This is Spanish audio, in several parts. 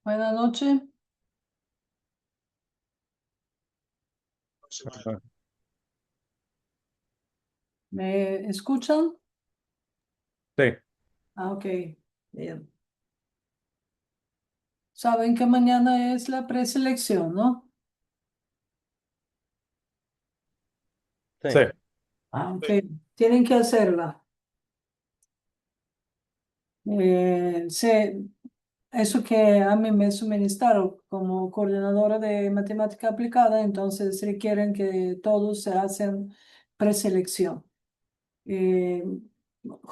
Buenas noches, Ajá. ¿me escuchan? Sí, Ok, bien. Saben que mañana es la preselección, ¿no? sí. Ok, tienen que hacerla. Sí, eso que a mí me suministraron como coordinadora de matemática aplicada, entonces requieren que todos se hacen preselección. Eh,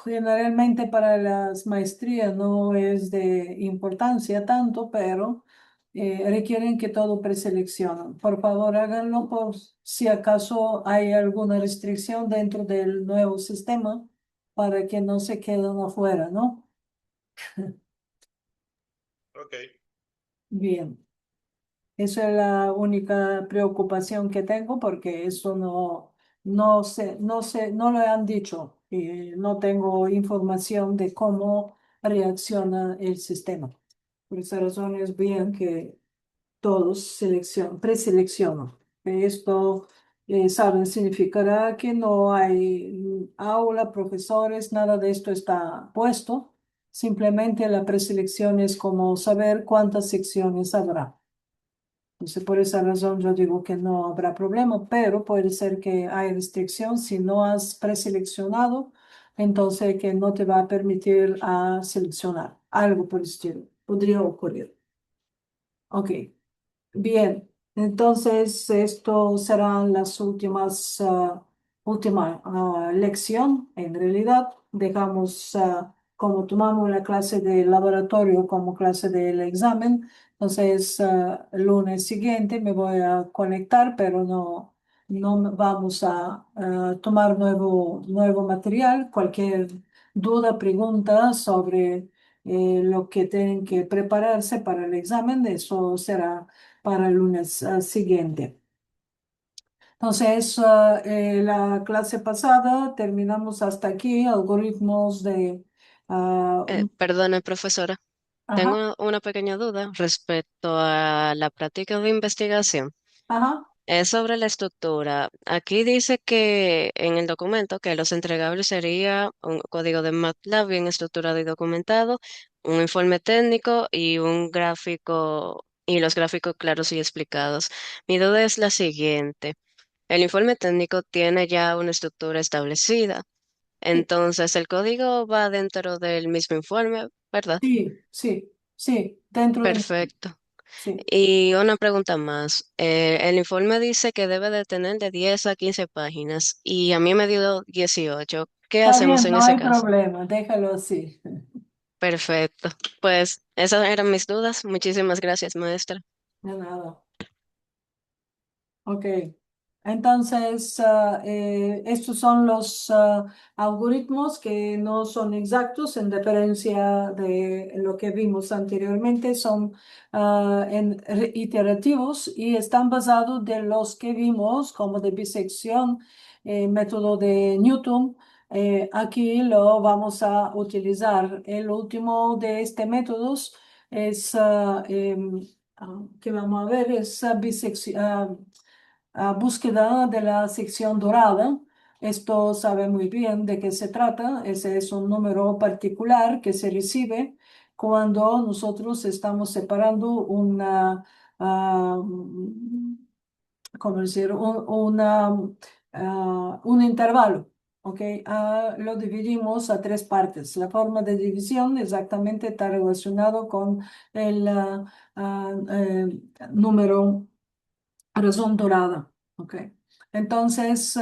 Generalmente para las maestrías no es de importancia tanto, pero requieren que todo preseleccionen. Por favor, háganlo por si acaso hay alguna restricción dentro del nuevo sistema para que no se queden afuera, ¿no? Bien. Esa es la única preocupación que tengo porque eso no lo han dicho y no tengo información de cómo reacciona el sistema. Por esa razón es bien que todos preseleccionan. Esto, saben, significará que no hay aula, profesores, nada de esto está puesto. Simplemente la preselección es como saber cuántas secciones habrá. Entonces, por esa razón yo digo que no habrá problema, pero puede ser que hay restricción si no has preseleccionado, entonces que no te va a permitir seleccionar algo por el estilo. Podría ocurrir. Ok. Bien, entonces esto serán las última lección. En realidad, dejamos como tomamos la clase de laboratorio como clase del examen. Entonces, el lunes siguiente me voy a conectar, pero no vamos a tomar nuevo material. Cualquier duda, pregunta sobre lo que tienen que prepararse para el examen, eso será para el lunes siguiente. Entonces, la clase pasada terminamos hasta aquí, algoritmos de... ah, Perdone, profesora. ajá, Tengo una pequeña duda respecto a la práctica de investigación. ajá, Es sobre la estructura. Aquí dice que en el documento que los entregables sería un código de MATLAB bien estructurado y documentado, un informe técnico y un gráfico y los gráficos claros y explicados. Mi duda es la siguiente. El informe técnico tiene ya una estructura establecida. sí, Entonces, el código va dentro del mismo informe, ¿verdad? sí, dentro de mi... Perfecto. Sí, Y una pregunta más. El informe dice que debe de tener de 10 a 15 páginas y a mí me dio 18. ¿Qué está hacemos bien, en no ese hay caso? problema, déjalo así. Perfecto. Pues esas eran mis dudas. Muchísimas gracias, maestra. De nada. Ok, entonces estos son los algoritmos que no son exactos en diferencia de lo que vimos anteriormente, son iterativos y están basados de los que vimos como de bisección, método de Newton. Aquí lo vamos a utilizar. El último de este métodos es, que vamos a ver, es bisección búsqueda de la sección dorada. Esto sabe muy bien de qué se trata. Ese es un número particular que se recibe cuando nosotros estamos separando ah, ¿cómo decir? Un intervalo. ¿Ok? Lo dividimos a tres partes. La forma de división exactamente está relacionado con el número razón dorada. ¿Ok? Entonces,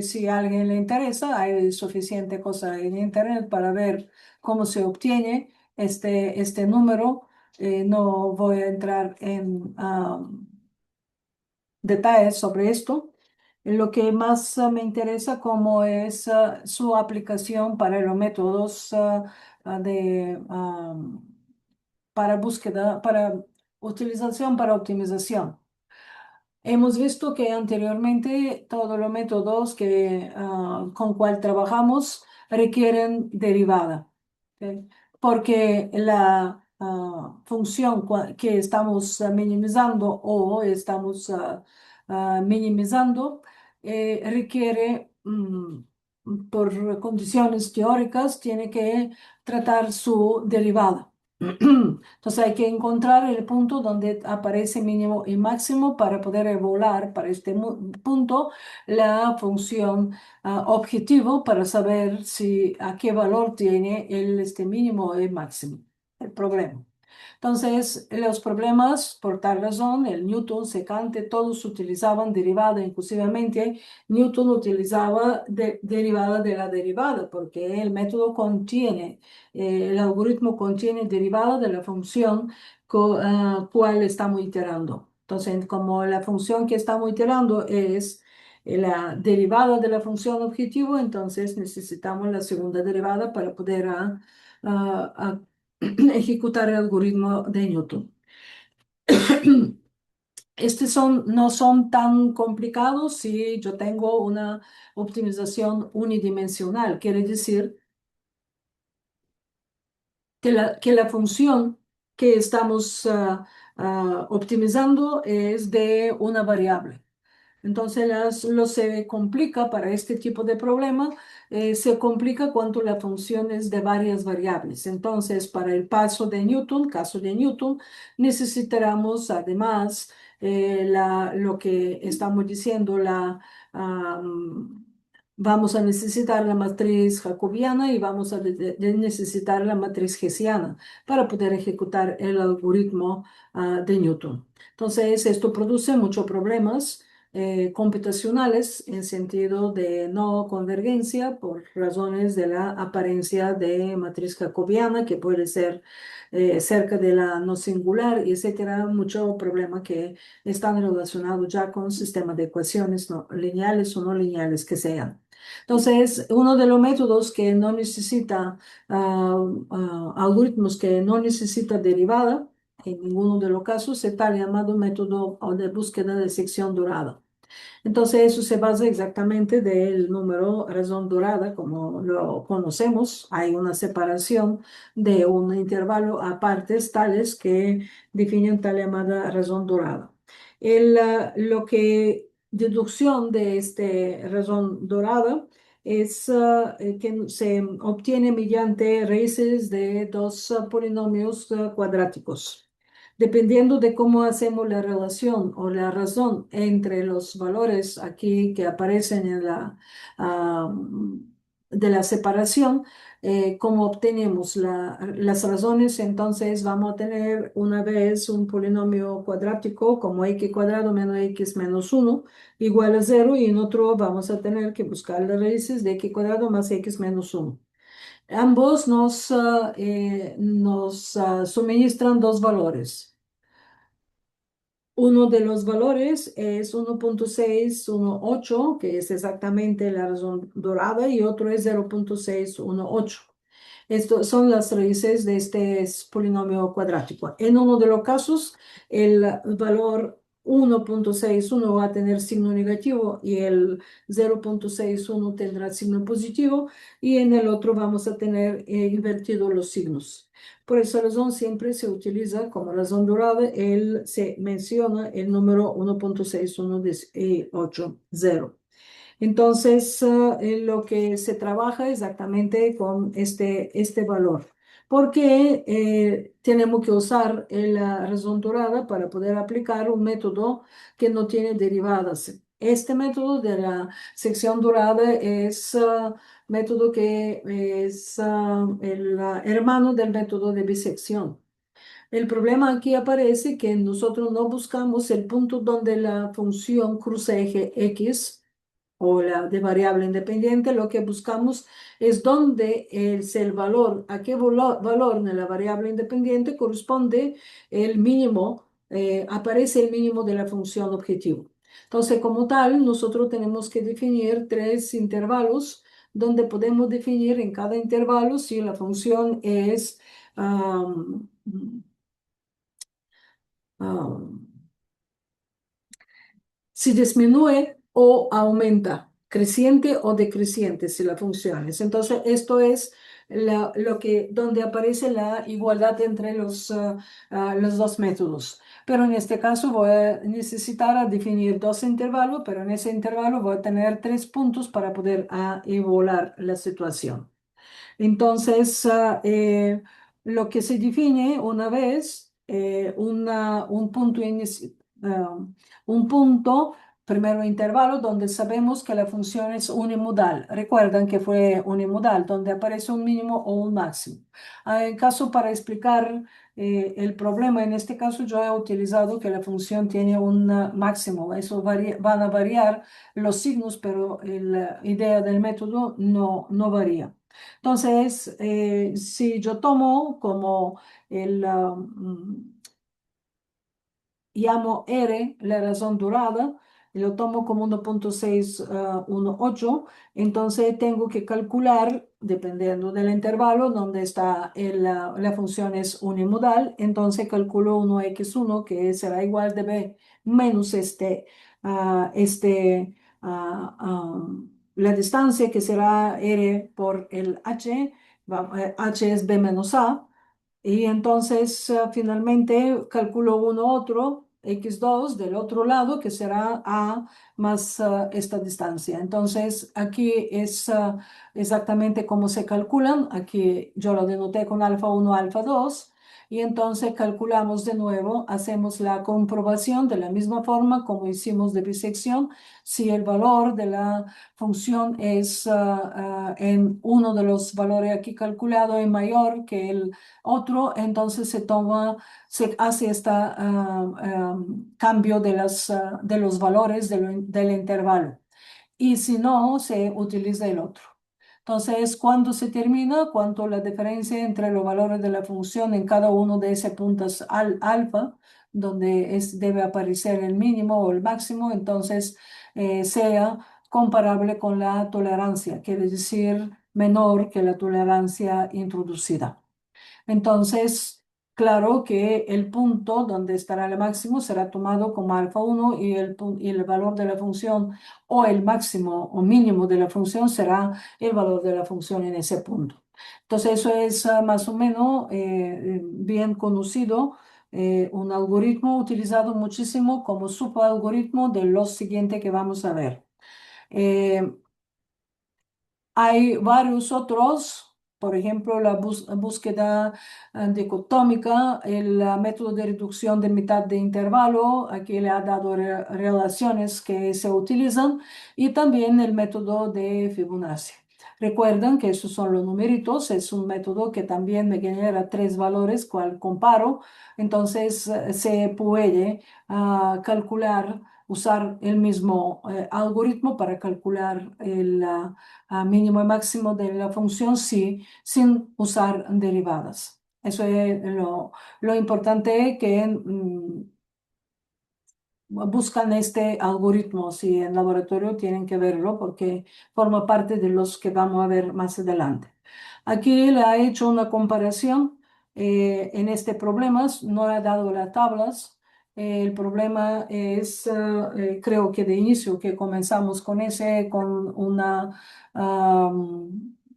si a alguien le interesa, hay suficiente cosa en Internet para ver cómo se obtiene este número. No voy a entrar en detalles sobre esto. Lo que más me interesa cómo es su aplicación para los métodos para búsqueda, para utilización, para optimización. Hemos visto que anteriormente todos los métodos con cual trabajamos requieren derivada, ¿ok? Porque función que estamos minimizando o estamos minimizando, requiere, por condiciones teóricas, tiene que tratar su derivada. Entonces hay que encontrar el punto donde aparece mínimo y máximo para poder evaluar para este punto la función objetivo para saber si a qué valor tiene este mínimo y máximo el problema. Entonces, los problemas, por tal razón, el Newton, secante, todos utilizaban derivada, inclusivamente Newton utilizaba derivada de la derivada, porque el método contiene, el algoritmo contiene derivada de la función cual estamos iterando. Entonces, como la función que estamos iterando es la derivada de la función objetivo, entonces necesitamos la segunda derivada para poder ejecutar el algoritmo de Newton. No son tan complicados si yo tengo una optimización unidimensional. Quiere decir que la función que estamos optimizando es de una variable. Entonces, lo se complica para este tipo de problema, se complica cuando la función es de varias variables. Entonces, para el caso de Newton, necesitaremos además lo que estamos diciendo, vamos a necesitar la matriz jacobiana y vamos a necesitar la matriz hessiana para poder ejecutar el algoritmo de Newton. Entonces, esto produce muchos problemas computacionales en sentido de no convergencia por razones de la apariencia de matriz jacobiana que puede ser cerca de la no singular, y etcétera, mucho problema que están relacionados ya con sistemas de ecuaciones no lineales o no lineales que sean. Entonces, uno de los métodos que no necesita, algoritmos que no necesita derivada, en ninguno de los casos, está el llamado método de búsqueda de sección dorada. Entonces, eso se basa exactamente del número razón dorada, como lo conocemos. Hay una separación de un intervalo a partes tales que definen tal llamada razón dorada. Lo que deducción de este razón dorada es que se obtiene mediante raíces de dos polinomios cuadráticos. Dependiendo de cómo hacemos la relación o la razón entre los valores aquí que aparecen ah, de la separación, cómo obtenemos las razones, entonces vamos a tener una vez un polinomio cuadrático como x cuadrado menos x menos 1 igual a 0, y en otro vamos a tener que buscar las raíces de x cuadrado más x menos 1. Ambos nos suministran dos valores. Uno de los valores es 1.618, que es exactamente la razón dorada, y otro es 0.618. Estas son las raíces de este polinomio cuadrático. En uno de los casos, el valor 1.61 va a tener signo negativo y el 0.61 tendrá signo positivo, y en el otro vamos a tener invertidos los signos. Por esa razón siempre se utiliza como razón dorada, se menciona el número 1.6180. Entonces, lo que se trabaja exactamente con este valor, porque tenemos que usar la razón dorada para poder aplicar un método que no tiene derivadas. Este método de la sección dorada es método que es el hermano del método de bisección. El problema aquí aparece que nosotros no buscamos el punto donde la función cruza eje X o la de variable independiente. Lo que buscamos es dónde es el valor, a qué valor de la variable independiente corresponde el mínimo, aparece el mínimo de la función objetivo. Entonces, como tal, nosotros tenemos que definir tres intervalos donde podemos definir en cada intervalo si la función es um, um, si disminuye o aumenta creciente o decreciente si la función es. Entonces, esto es donde aparece la igualdad entre los dos métodos. Pero en este caso voy a necesitar definir dos intervalos, pero en ese intervalo voy a tener 3 puntos para poder evaluar la situación. Entonces, lo que se define una vez, un punto, primero intervalo, donde sabemos que la función es unimodal. Recuerdan que fue unimodal, donde aparece un mínimo o un máximo. En caso para explicar el problema, en este caso yo he utilizado que la función tiene un máximo. Eso van a variar los signos, pero la idea del método no varía. Entonces, si yo tomo como llamo R la razón durada, y lo tomo como 1.618, entonces tengo que calcular, dependiendo del intervalo donde está la función es unimodal, entonces calculo 1x1 que será igual de b menos la distancia que será R por el h, h es b menos a. Y entonces finalmente calculo uno otro, x2 del otro lado, que será a más esta distancia. Entonces aquí es exactamente cómo se calculan. Aquí yo lo denoté con alfa 1, alfa 2. Y entonces calculamos de nuevo, hacemos la comprobación de la misma forma como hicimos de bisección, si el valor de la función es en uno de los valores aquí calculado es mayor que el otro, entonces se hace este cambio de los valores del intervalo. Y si no, se utiliza el otro. Entonces, cuando se termina, cuánto la diferencia entre los valores de la función en cada uno de esos puntos alfa, donde debe aparecer el mínimo o el máximo, entonces sea comparable con la tolerancia, quiere decir menor que la tolerancia introducida. Entonces, claro que el punto donde estará el máximo será tomado como alfa 1 y el valor de la función o el máximo o mínimo de la función será el valor de la función en ese punto. Entonces, eso es más o menos bien conocido, un algoritmo utilizado muchísimo como subalgoritmo de lo siguiente que vamos a ver. Eh, Hay varios otros, por ejemplo, la búsqueda dicotómica, el método de reducción de mitad de intervalo, aquí le ha dado relaciones que se utilizan, y también el método de Fibonacci. Recuerden que esos son los numeritos, es un método que también me genera 3 valores, cual comparo, entonces se puede calcular, usar el mismo algoritmo para calcular el mínimo y máximo de la función sí, sin usar derivadas. Eso es lo importante que buscan este algoritmo. Si en laboratorio tienen que verlo porque forma parte de los que vamos a ver más adelante. Aquí le ha hecho una comparación en este problema, no le ha dado las tablas. El problema es, creo que de inicio que comenzamos con una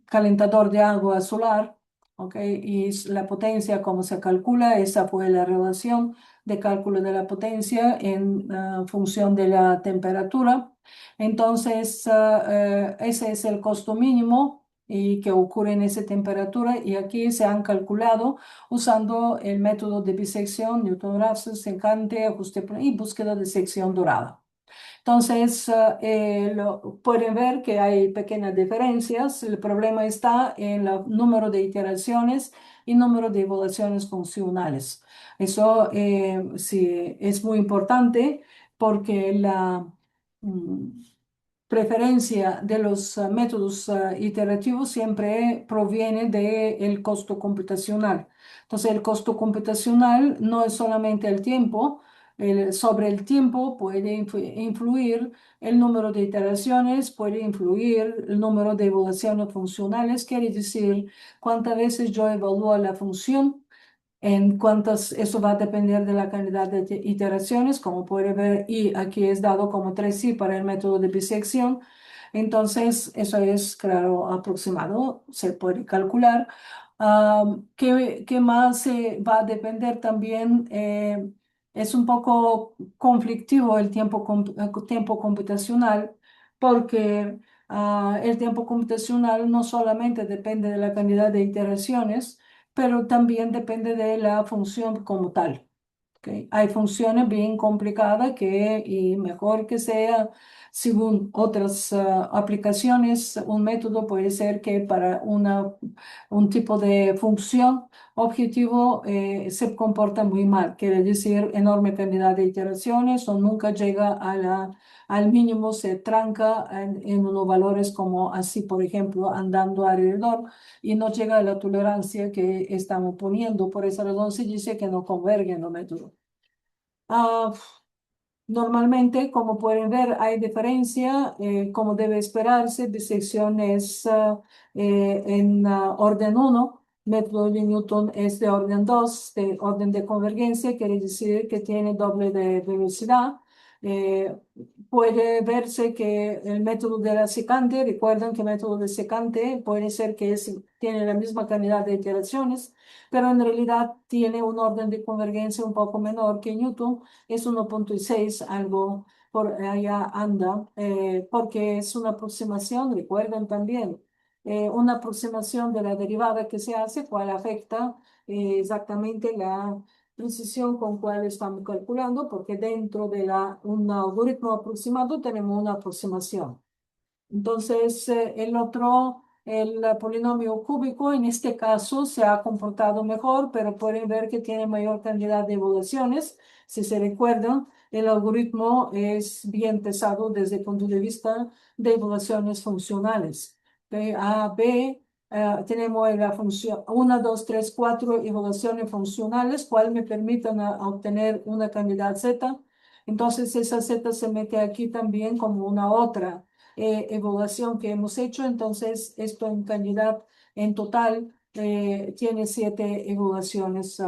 calentador de agua solar, ¿ok? Y la potencia, cómo se calcula, esa fue la relación de cálculo de la potencia en función de la temperatura. Entonces, ese es el costo mínimo y que ocurre en esa temperatura y aquí se han calculado usando el método de bisección, Newton-Raphson, secante, ajuste y búsqueda de sección dorada. Entonces, pueden ver que hay pequeñas diferencias. El problema está en el número de iteraciones y número de evaluaciones funcionales. Eso sí es muy importante porque la preferencia de los métodos iterativos siempre proviene del costo computacional. Entonces, el costo computacional no es solamente el tiempo, sobre el tiempo puede influir el número de iteraciones, puede influir el número de evaluaciones funcionales, quiere decir cuántas veces yo evalúo la función, en cuántas, eso va a depender de la cantidad de iteraciones, como puede ver, y aquí es dado como 3 sí para el método de bisección. Entonces, eso es, claro, aproximado, se puede calcular. ¿Qué más va a depender también? Es un poco conflictivo el tiempo computacional porque el tiempo computacional no solamente depende de la cantidad de iteraciones, pero también depende de la función como tal. ¿Ok? Hay funciones bien complicadas y mejor que sea, según otras aplicaciones, un método puede ser que para un tipo de función objetivo se comporta muy mal, quiere decir enorme cantidad de iteraciones o nunca llega al mínimo, se tranca en unos valores como así, por ejemplo, andando alrededor y no llega a la tolerancia que estamos poniendo. Por esa razón se dice que no convergen los métodos. Ah, Normalmente, como pueden ver, hay diferencia, como debe esperarse, de secciones en orden uno. Método de Newton es de orden 2, de orden de convergencia, quiere decir que tiene doble de velocidad. Eh, Puede verse que el método de la secante, recuerden que el método de secante puede ser que tiene la misma cantidad de iteraciones, pero en realidad tiene un orden de convergencia un poco menor que Newton, es 1,6, algo por allá anda, porque es una aproximación, recuerden también, una aproximación de la derivada que se hace, cual afecta exactamente la precisión con cual estamos calculando, porque dentro de un algoritmo aproximado tenemos una aproximación. Entonces, el polinomio cúbico, en este caso, se ha comportado mejor, pero pueden ver que tiene mayor cantidad de evaluaciones. Si se recuerdan, el algoritmo es bien pesado desde el punto de vista de evaluaciones funcionales. P, A, B, tenemos la función 1, 2, 3, 4 evaluaciones funcionales, cuales me permiten obtener una cantidad Z. Entonces, esa Z se mete aquí también como una otra evaluación que hemos hecho. Entonces, esto en cantidad, en total, tiene 7 evaluaciones,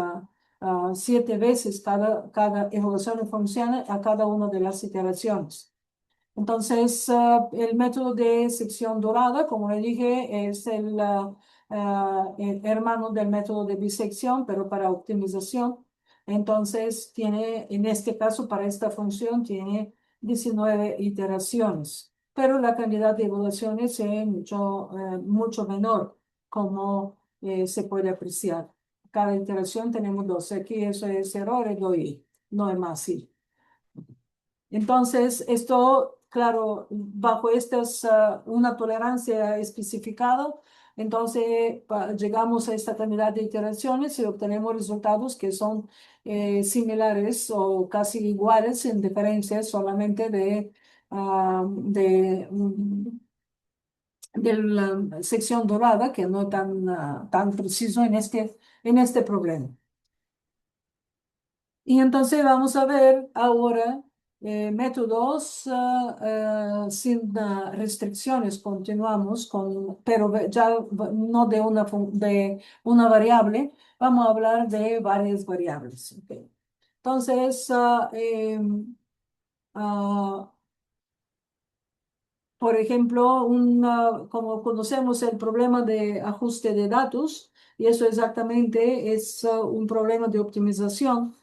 7 veces cada evaluación funciona a cada una de las iteraciones. Entonces, el método de sección dorada, como le dije, es el hermano del método de bisección, pero para optimización. Entonces, en este caso, para esta función, tiene 19 iteraciones, pero la cantidad de evaluaciones es mucho menor, como se puede apreciar. Cada iteración tenemos 12. Aquí eso es error, doy, no es más, sí. Entonces, esto, claro, bajo una tolerancia especificada, entonces llegamos a esta cantidad de iteraciones y obtenemos resultados que son similares o casi iguales en diferencias solamente de la sección dorada, que no tan preciso en este problema. Y entonces vamos a ver ahora métodos sin restricciones. Continuamos pero ya no de una variable, vamos a hablar de varias variables. ¿Ok? Entonces, ah, por ejemplo, como conocemos el problema de ajuste de datos, y eso exactamente es un problema de optimización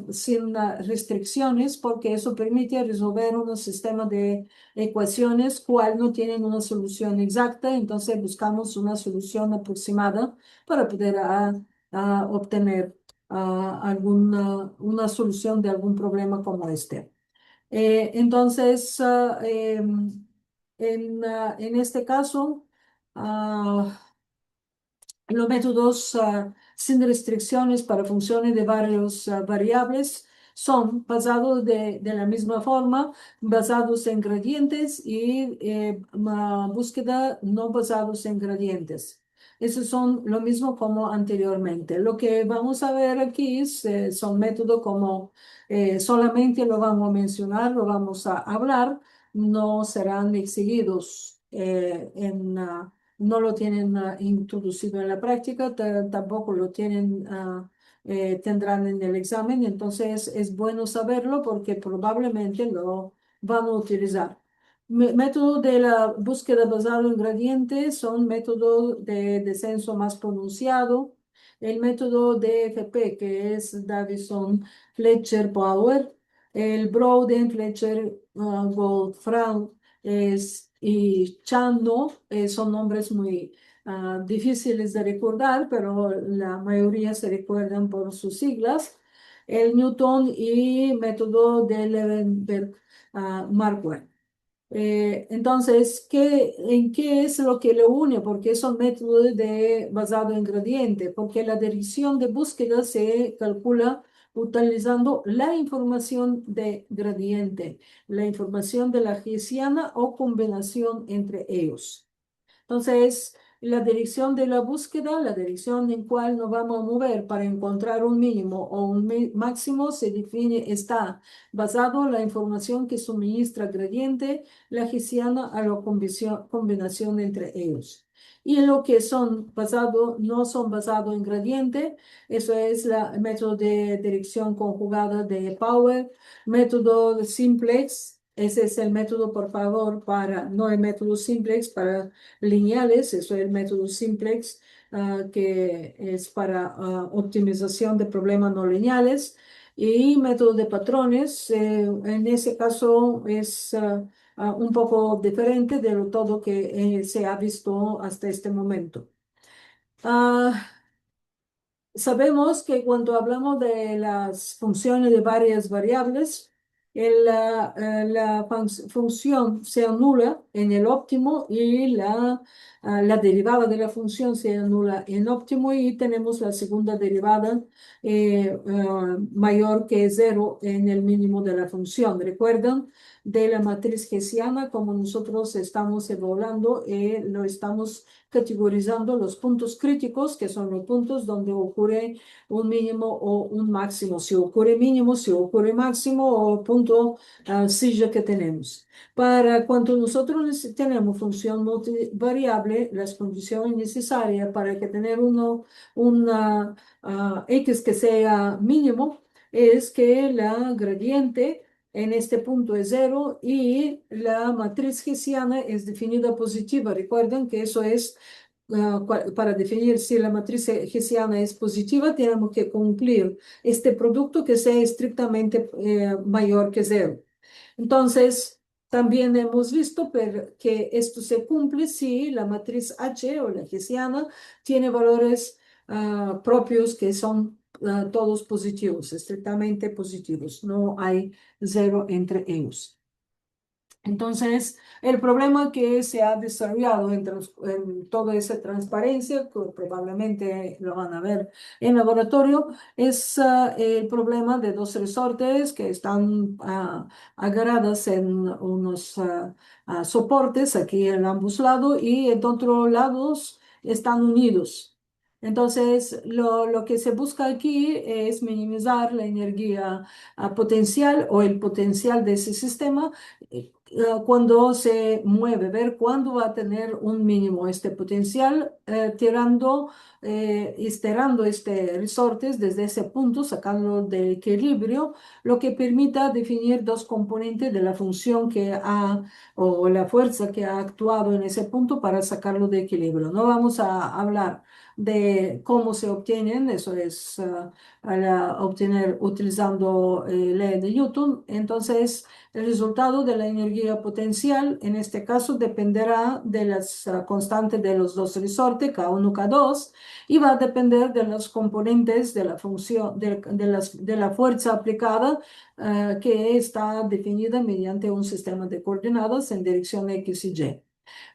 sin restricciones, porque eso permite resolver un sistema de ecuaciones cual no tienen una solución exacta, entonces buscamos una solución aproximada para poder obtener una solución de algún problema como este. Entonces, en este caso, ah, los métodos sin restricciones para funciones de varios variables son basados de la misma forma, basados en gradientes y búsqueda no basados en gradientes. Esos son lo mismo como anteriormente. Lo que vamos a ver aquí son métodos como solamente lo vamos a mencionar, lo vamos a hablar, no serán exhibidos no lo tienen introducido en la práctica, tampoco lo tendrán en el examen, entonces es bueno saberlo porque probablemente lo van a utilizar. Método de la búsqueda basado en gradientes son métodos de descenso más pronunciado. El método DFP, que es Davison Fletcher Power. El Brodin Fletcher Goldfraud y Chando, son nombres muy difíciles de recordar, pero la mayoría se recuerdan por sus siglas. El Newton y método de Levenberg-Marquardt. Entonces, ¿en qué es lo que le une? Porque son métodos basado en gradiente, porque la dirección de búsqueda se calcula utilizando la información de gradiente, la información de la Hessiana o combinación entre ellos. Entonces, la dirección de la búsqueda, la dirección en cual nos vamos a mover para encontrar un mínimo o un máximo, se define, está basado en la información que suministra gradiente, la hessiana a la combinación entre ellos. Y lo que son basado, no son basados en gradiente, eso es el método de dirección conjugada de Power, método de simplex. Ese es el método, por favor, no el método simplex para lineales, eso es el método simplex, que es para optimización de problemas no lineales, y método de patrones, en ese caso es un poco diferente de todo que se ha visto hasta este momento. Ah, Sabemos que cuando hablamos de las funciones de varias variables, la función se anula en el óptimo y la derivada de la función se anula en óptimo, y tenemos la segunda derivada mayor que cero en el mínimo de la función. ¿Recuerdan? De la matriz hessiana, como nosotros estamos evaluando, lo estamos categorizando los puntos críticos, que son los puntos donde ocurre un mínimo o un máximo, si ocurre mínimo, si ocurre máximo, o punto silla que tenemos. Para cuando nosotros tenemos función multivariable, las condiciones necesarias para que tener una x que sea mínimo es que la gradiente en este punto es cero y la matriz hessiana es definida positiva. Recuerden que eso es para definir si la matriz hessiana es positiva, tenemos que cumplir este producto que sea estrictamente mayor que cero. Entonces, también hemos visto que esto se cumple si la matriz H o la hessiana tiene valores propios que son todos positivos, estrictamente positivos. No hay cero entre ellos. Entonces, el problema que se ha desarrollado en toda esa transparencia, que probablemente lo van a ver en laboratorio, es el problema de dos resortes que están agarradas en unos soportes aquí en ambos lados, y en otros lados están unidos. Entonces, lo que se busca aquí es minimizar la energía potencial o el potencial de ese sistema cuando se mueve, ver cuándo va a tener un mínimo este potencial, estirando este resortes desde ese punto, sacándolo de equilibrio, lo que permita definir dos componentes de la función o la fuerza que ha actuado en ese punto para sacarlo de equilibrio. No vamos a hablar de cómo se obtienen, eso es obtener utilizando ley de Newton. Entonces, el resultado de la energía potencial, en este caso, dependerá de las constantes de los dos resortes, K1, K2, y va a depender de los componentes de la función, de la fuerza aplicada, que está definida mediante un sistema de coordenadas en dirección X y Y.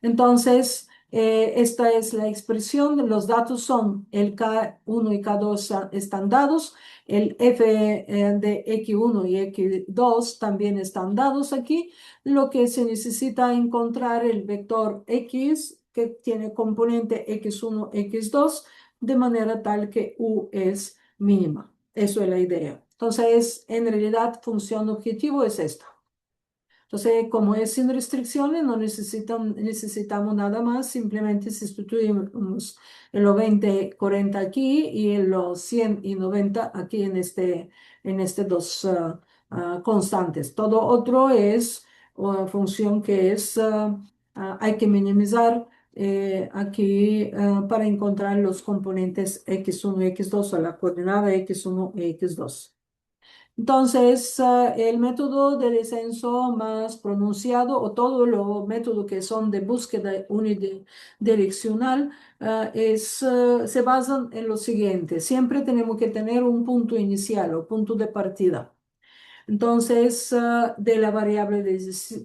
Entonces, esta es la expresión. Los datos son el K1 y K2 están dados. El f de x1 y x2 también están dados aquí. Lo que se necesita encontrar el vector x que tiene componente x1, x2, de manera tal que u es mínima. Eso es la idea. Entonces, en realidad, función objetivo es esta. Entonces, como es sin restricciones, no necesitamos nada más, simplemente sustituimos en los 20, 40 aquí y en los 100 y 90 aquí en este dos constantes. Todo otro es función que es, hay que minimizar aquí para encontrar los componentes x1 y x2 o la coordenada x1 y x2. Entonces, el método de descenso más pronunciado o todos los métodos que son de búsqueda unidireccional se basan en lo siguiente. Siempre tenemos que tener un punto inicial o punto de partida. Entonces, de la variable de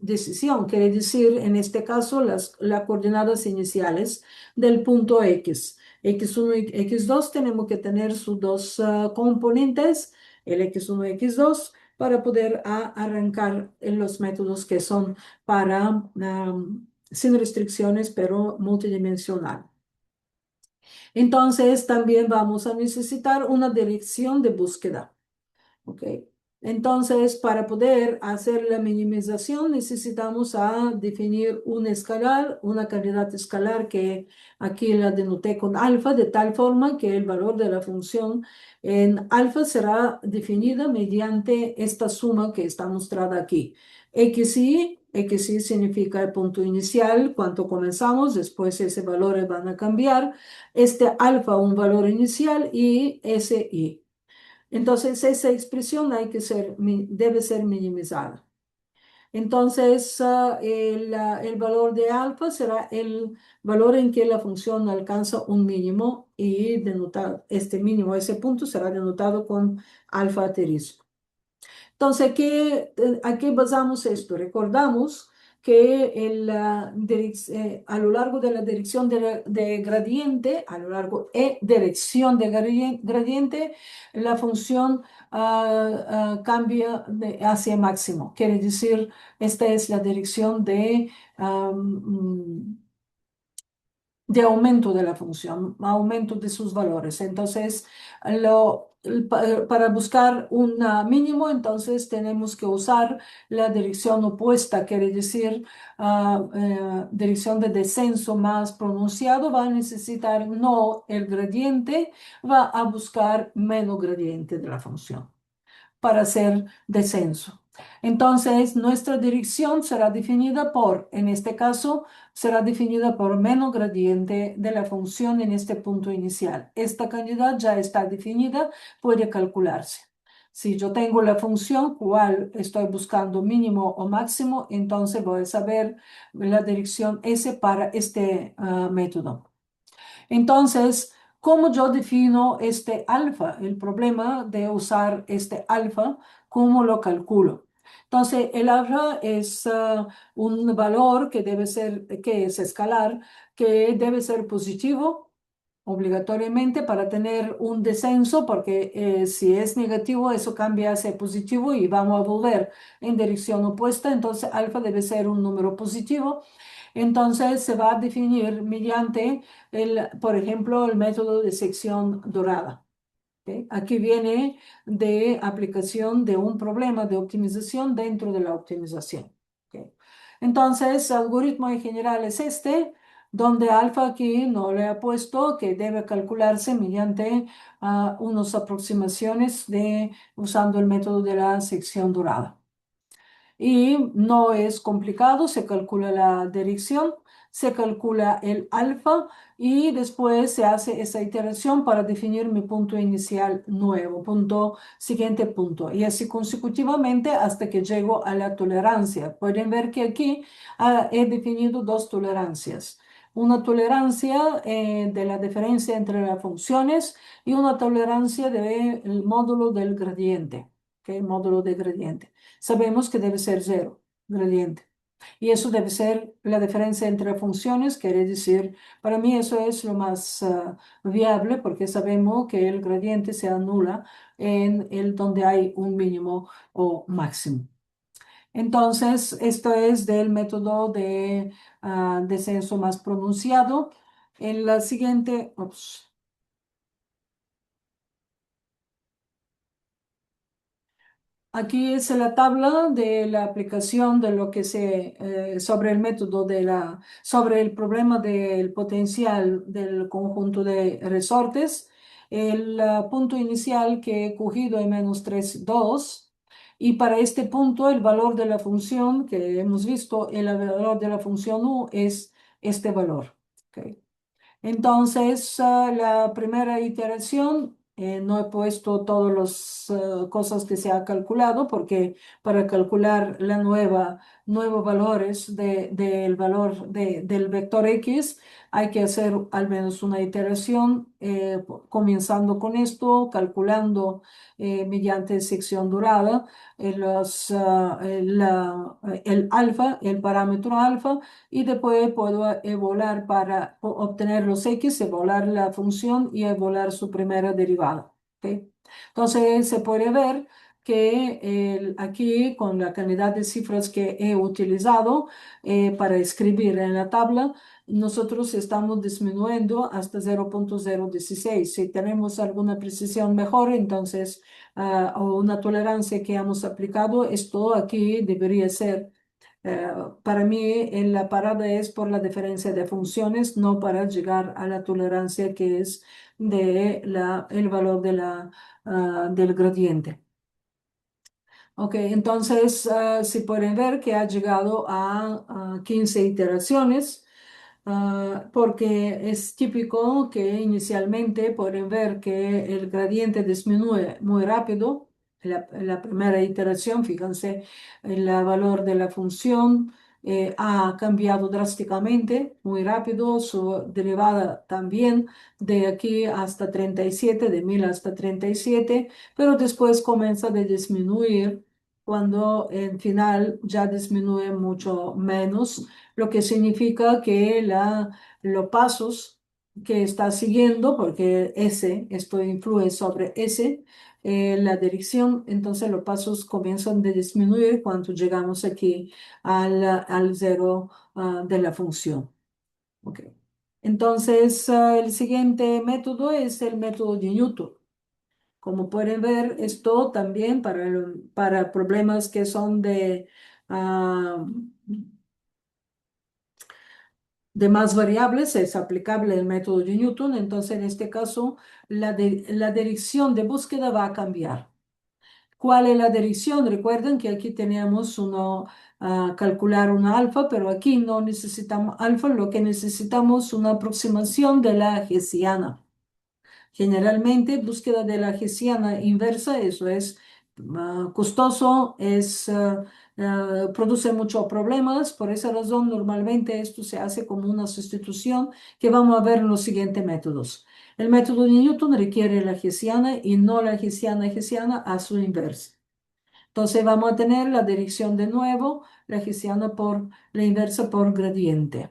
decisión, quiere decir, en este caso, las coordenadas iniciales del punto X. X1 y X2 tenemos que tener sus dos componentes, el X1 y X2, para poder arrancar en los métodos que son para, sin restricciones, pero multidimensional. Entonces, también vamos a necesitar una dirección de búsqueda. ¿Ok? Entonces, para poder hacer la minimización, necesitamos definir un escalar, una cantidad escalar que aquí la denoté con alfa, de tal forma que el valor de la función en alfa será definida mediante esta suma que está mostrada aquí. XI significa el punto inicial, cuánto comenzamos, después ese valores van a cambiar. Este alfa, un valor inicial, y SI. Entonces, esa expresión debe ser minimizada. Entonces, el valor de alfa será el valor en que la función alcanza un mínimo y este mínimo, ese punto será denotado con alfa asterisco. Entonces, ¿a qué basamos esto? Recordamos que a lo largo de la dirección de gradiente, a lo largo dirección de gradiente, la función cambia hacia máximo. Quiere decir, esta es la dirección de aumento de la función, aumento de sus valores. Entonces, para buscar un mínimo, entonces tenemos que usar la dirección opuesta, quiere decir, dirección de descenso más pronunciado, va a necesitar no el gradiente, va a buscar menos gradiente de la función para hacer descenso. Entonces, nuestra dirección será definida en este caso, será definida por menos gradiente de la función en este punto inicial. Esta cantidad ya está definida, puede calcularse. Si yo tengo la función cual estoy buscando mínimo o máximo, entonces voy a saber la dirección S para este método. Entonces, ¿cómo yo defino este alfa? El problema de usar este alfa, ¿cómo lo calculo? Entonces, el alfa es un valor que es escalar, que debe ser positivo obligatoriamente para tener un descenso, porque si es negativo, eso cambia hacia positivo y vamos a volver en dirección opuesta. Entonces, alfa debe ser un número positivo. Entonces, se va a definir mediante, por ejemplo, el método de sección dorada. ¿Ok? Aquí viene de aplicación de un problema de optimización dentro de la optimización. ¿Ok? Entonces, el algoritmo en general es este, donde alfa aquí no le ha puesto que debe calcularse mediante unas aproximaciones usando el método de la sección dorada. Y no es complicado, se calcula la dirección, se calcula el alfa y después se hace esa iteración para definir mi punto inicial nuevo, siguiente punto, y así consecutivamente hasta que llego a la tolerancia. Pueden ver que aquí he definido dos tolerancias. Una tolerancia de la diferencia entre las funciones y una tolerancia del módulo del gradiente, ¿ok? Módulo de gradiente. Sabemos que debe ser cero, gradiente. Y eso debe ser la diferencia entre funciones, quiere decir, para mí eso es lo más viable porque sabemos que el gradiente se anula en el donde hay un mínimo o máximo. Entonces, esto es del método de descenso más pronunciado. En la siguiente, aquí es la tabla de la aplicación de lo que sobre el método sobre el problema del potencial del conjunto de resortes. El punto inicial que he cogido es -3, 2. Y para este punto, el valor de la función que hemos visto, el valor de la función u es este valor. ¿Ok? Entonces, la primera iteración, no he puesto todas las cosas que se ha calculado, porque para calcular nuevos valores del valor del vector X, hay que hacer al menos una iteración, comenzando con esto, calculando mediante sección durada el alfa, el parámetro alfa, y después puedo evaluar para obtener los X, evaluar la función y evaluar su primera derivada. ¿Ok? Entonces se puede ver que aquí con la cantidad de cifras que he utilizado para escribir en la tabla, nosotros estamos disminuyendo hasta 0.016. Si tenemos alguna precisión mejor, entonces, o una tolerancia que hemos aplicado, esto aquí debería ser eh, para mí, en la parada es por la diferencia de funciones, no para llegar a la tolerancia que es el valor del gradiente. Ok, entonces, si pueden ver que ha llegado a 15 iteraciones, porque es típico que inicialmente pueden ver que el gradiente disminuye muy rápido. La primera iteración, fíjense, el valor de la función ha cambiado drásticamente, muy rápido, su derivada también, de aquí hasta 37, de 1000 hasta 37, pero después comienza a disminuir cuando en final ya disminuye mucho menos, lo que significa que los pasos que está siguiendo, porque esto influye sobre la dirección, entonces los pasos comienzan a disminuir cuando llegamos aquí al cero de la función. Ok. Entonces, el siguiente método es el método de Newton. Como pueden ver, esto también para problemas que son ah, de más variables es aplicable el método de Newton. Entonces, en este caso, la dirección de búsqueda va a cambiar. ¿Cuál es la dirección? Recuerden que aquí teníamos calcular una alfa, pero aquí no necesitamos alfa, lo que necesitamos es una aproximación de la hessiana. Generalmente, búsqueda de la hessiana inversa, eso es costoso, produce muchos problemas. Por esa razón, normalmente esto se hace como una sustitución que vamos a ver en los siguientes métodos. El método de Newton requiere la hessiana y no la hessiana a su inversa. Entonces vamos a tener la dirección de nuevo, la hessiana por la inversa por gradiente.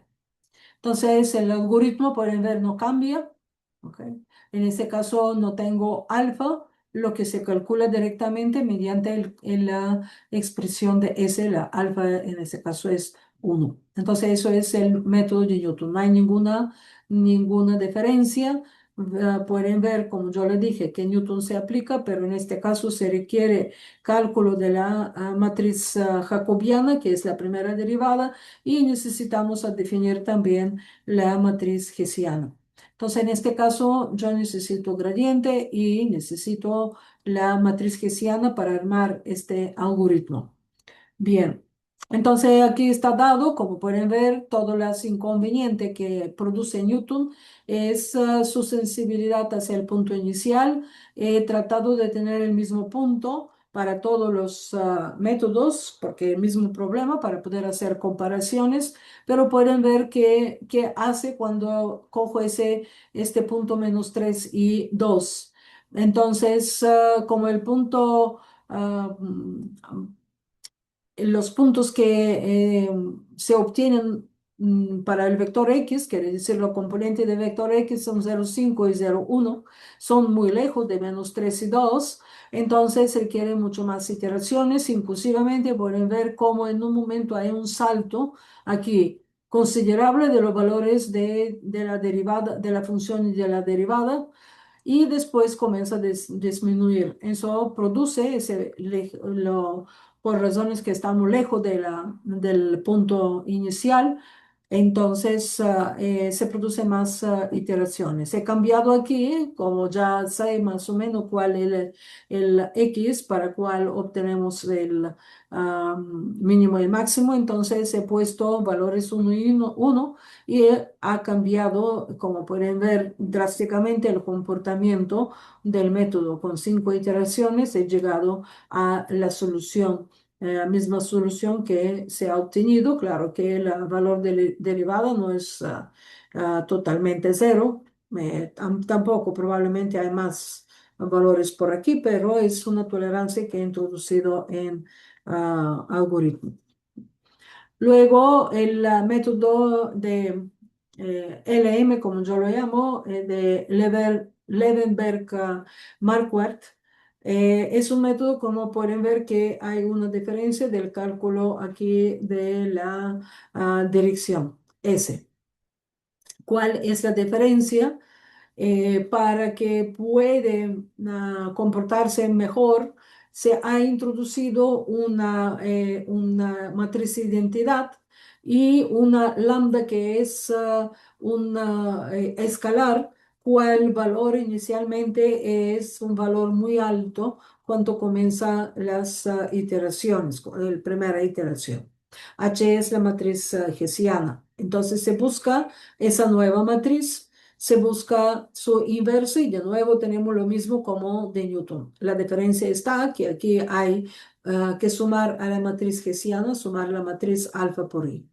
Entonces, el algoritmo, pueden ver, no cambia. ¿Ok? En este caso, no tengo alfa, lo que se calcula directamente mediante la expresión de S, la alfa en este caso es 1. Entonces, eso es el método de Newton. No hay ninguna diferencia. Pueden ver, como yo les dije, que Newton se aplica, pero en este caso se requiere cálculo de la matriz jacobiana, que es la primera derivada, y necesitamos definir también la matriz hessiana. Entonces, en este caso, yo necesito gradiente y necesito la matriz hessiana para armar este algoritmo. Bien, entonces aquí está dado, como pueden ver, todo los inconvenientes que produce Newton es su sensibilidad hacia el punto inicial. He tratado de tener el mismo punto para todos los métodos, porque el mismo problema para poder hacer comparaciones, pero pueden ver qué hace cuando cojo este punto -3 y 2. Entonces, como el punto los puntos que se obtienen para el vector X, quiere decir los componentes de vector X son 0,5 y 0,1, son muy lejos de -3 y 2, entonces requiere mucho más iteraciones. Inclusivamente pueden ver cómo en un momento hay un salto aquí considerable de los valores de la derivada, de la función y de la derivada, y después comienza a disminuir. Eso produce por razones que estamos lejos del punto inicial, Entonces, se producen más iteraciones. He cambiado aquí, como ya sé más o menos cuál es el X para cuál obtenemos el mínimo y máximo. Entonces, he puesto valores uno y uno y ha cambiado, como pueden ver, drásticamente el comportamiento del método. Con 5 iteraciones he llegado a la solución, la misma solución que se ha obtenido. Claro que el valor derivado no es totalmente cero, tampoco probablemente hay más valores por aquí, pero es una tolerancia que he introducido en algoritmo. Luego, el método de LM, como yo lo llamo, de Levenberg-Marquardt, es un método, como pueden ver, que hay una diferencia del cálculo aquí de la dirección S. ¿Cuál es la diferencia? Para que puede comportarse mejor, se ha introducido una matriz de identidad y una lambda que es una escalar, cual valor inicialmente es un valor muy alto cuando comienzan las iteraciones, la primera iteración. H es la matriz hessiana. Entonces se busca esa nueva matriz, se busca su inverso y de nuevo tenemos lo mismo como de Newton. La diferencia está que aquí hay que sumar a la matriz hessiana, sumar la matriz alfa por i.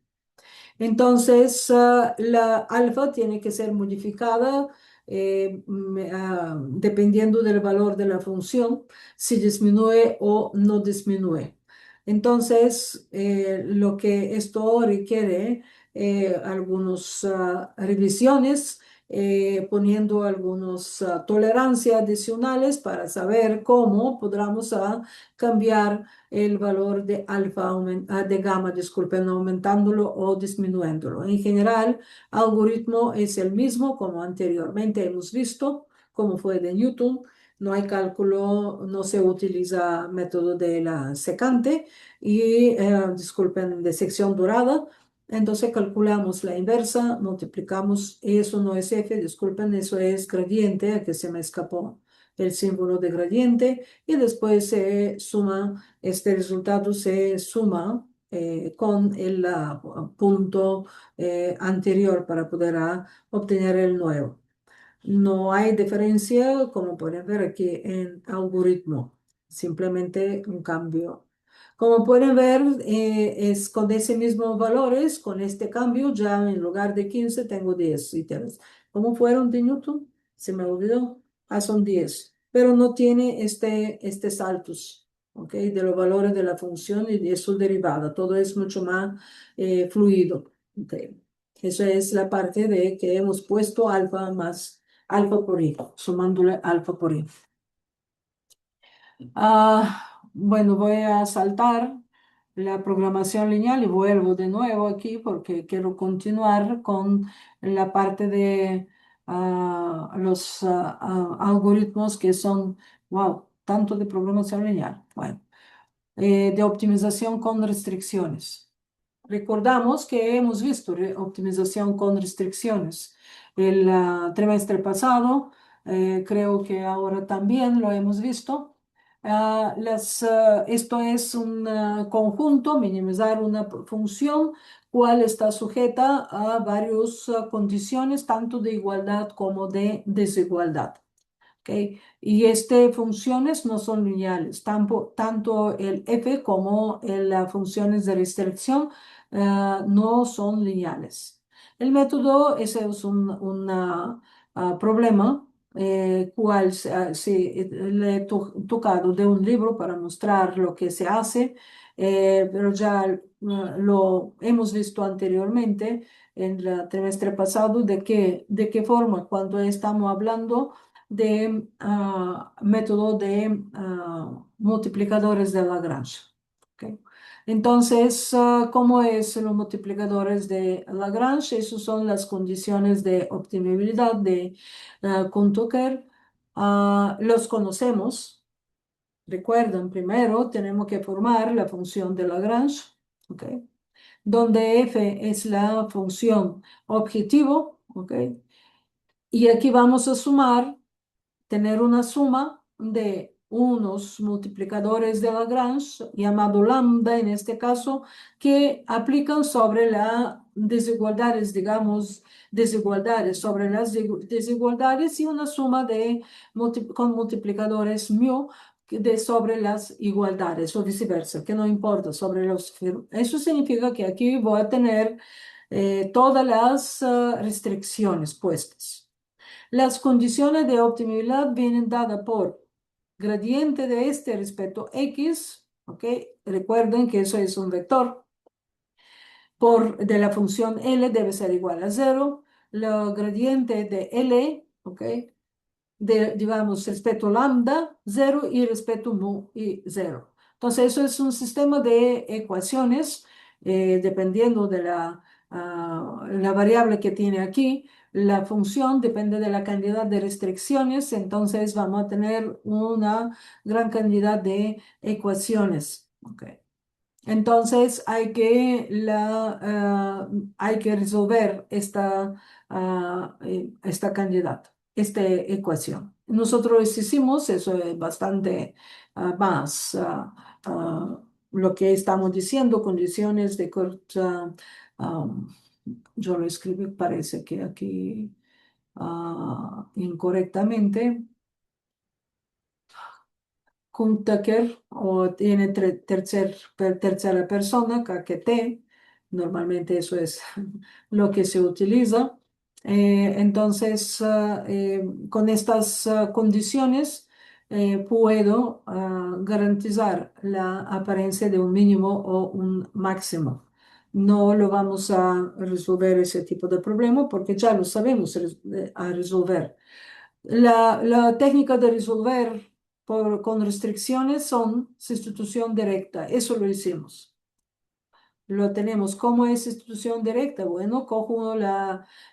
Entonces, la alfa tiene que ser modificada dependiendo del valor de la función, si disminuye o no disminuye. Entonces, lo que esto requiere, algunas revisiones, poniendo algunas tolerancias adicionales para saber cómo podamos cambiar el valor de de gamma, disculpen, aumentándolo o disminuyéndolo. En general, algoritmo es el mismo como anteriormente hemos visto, como fue de Newton. No hay cálculo, no se utiliza método de la secante y, disculpen, de sección dorada. Entonces calculamos la inversa, multiplicamos, eso no es f, disculpen, eso es gradiente, a que se me escapó el símbolo de gradiente, y después se suma, este resultado se suma con el punto anterior para poder obtener el nuevo. No hay diferencia, como pueden ver aquí en algoritmo, simplemente un cambio. Como pueden ver, es con ese mismo valores, con este cambio, ya en lugar de 15 tengo 10 ítems. ¿Cómo fueron de Newton? Se me olvidó. Son 10, pero no tiene este saltos, ¿ok? De los valores de la función y de su derivada. Todo es mucho más fluido, ¿ok? Eso es la parte de que hemos puesto alfa más alfa por i, sumándole alfa por i. Bueno, voy a saltar la programación lineal y vuelvo de nuevo aquí porque quiero continuar con la parte de los algoritmos que son, wow, tanto de programación lineal. Bueno, de optimización con restricciones. Recordamos que hemos visto optimización con restricciones el trimestre pasado, creo que ahora también lo hemos visto. Esto es un conjunto, minimizar una función, cual está sujeta a varias condiciones, tanto de igualdad como de desigualdad. ¿Ok? Y estas funciones no son lineales, tanto el f como las funciones de restricción no son lineales. El método, ese es un problema, cual sí, le he tocado de un libro para mostrar lo que se hace, pero ya lo hemos visto anteriormente en el trimestre pasado, de qué forma cuando estamos hablando de método de multiplicadores de Lagrange. ¿Ok? Entonces, ¿cómo es los multiplicadores de Lagrange? Esas son las condiciones de optimabilidad de Kuhn-Tucker. Los conocemos. Recuerden, primero tenemos que formar la función de Lagrange. ¿Ok? donde f es la función objetivo, ¿ok? Y aquí vamos a sumar, tener una suma de unos multiplicadores de Lagrange, llamado lambda en este caso, que aplican sobre las desigualdades, digamos, desigualdades sobre las desigualdades y una suma de, con multiplicadores mu sobre las igualdades o viceversa, que no importa sobre los... Eso significa que aquí voy a tener todas las restricciones puestas. Las condiciones de optimidad vienen dadas por gradiente de este respecto x, ¿ok? Recuerden que eso es un vector. Por de la función L debe ser igual a 0. La gradiente de L, ¿ok? De, digamos, respecto lambda, 0 y respecto mu y 0. Entonces, eso es un sistema de ecuaciones, dependiendo de la variable que tiene aquí. La función depende de la cantidad de restricciones, entonces vamos a tener una gran cantidad de ecuaciones. Okay. Entonces hay que resolver esta cantidad, esta ecuación. Nosotros hicimos eso es bastante más lo que estamos diciendo, condiciones de corta, um, yo lo escribí, parece que aquí incorrectamente. Tucker o tiene tercera persona, KQT, normalmente eso es lo que se utiliza. Entonces, con estas condiciones puedo garantizar la apariencia de un mínimo o un máximo. No lo vamos a resolver ese tipo de problema porque ya lo sabemos a resolver. La técnica de resolver con restricciones son sustitución directa. Eso lo hicimos. Lo tenemos. ¿Cómo es sustitución directa? Bueno, cojo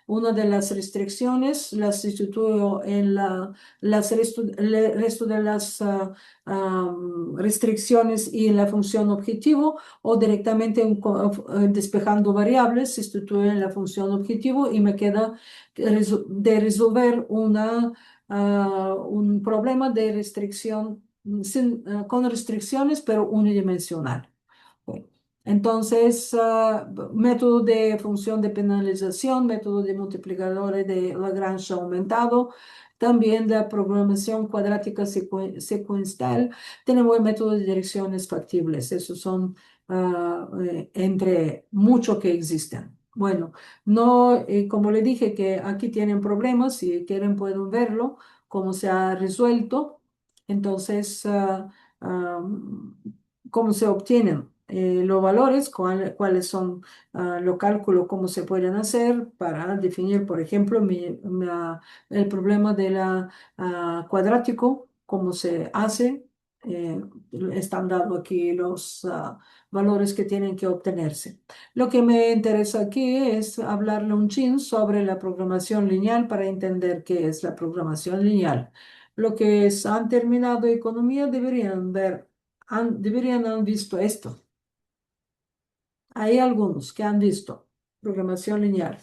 una de las restricciones, la sustituyo en el resto de las restricciones y en la función objetivo, o directamente despejando variables, sustituyo en la función objetivo y me queda de resolver un problema de restricción con restricciones, pero unidimensional. Bueno, entonces, método de función de penalización, método de multiplicadores de Lagrange aumentado, también de programación cuadrática secuencial, tenemos el método de direcciones factibles. Esos son entre muchos que existen. Bueno, no, como le dije que aquí tienen problemas, si quieren pueden verlo, cómo se ha resuelto. Entonces, cómo se obtienen los valores, cuáles son los cálculos, cómo se pueden hacer para definir, por ejemplo, el problema de la cuadrático, cómo se hace. Están dando aquí los valores que tienen que obtenerse. Lo que me interesa aquí es hablarle un chin sobre la programación lineal para entender qué es la programación lineal. Lo que han terminado economía deberían haber visto esto. Hay algunos que han visto programación lineal.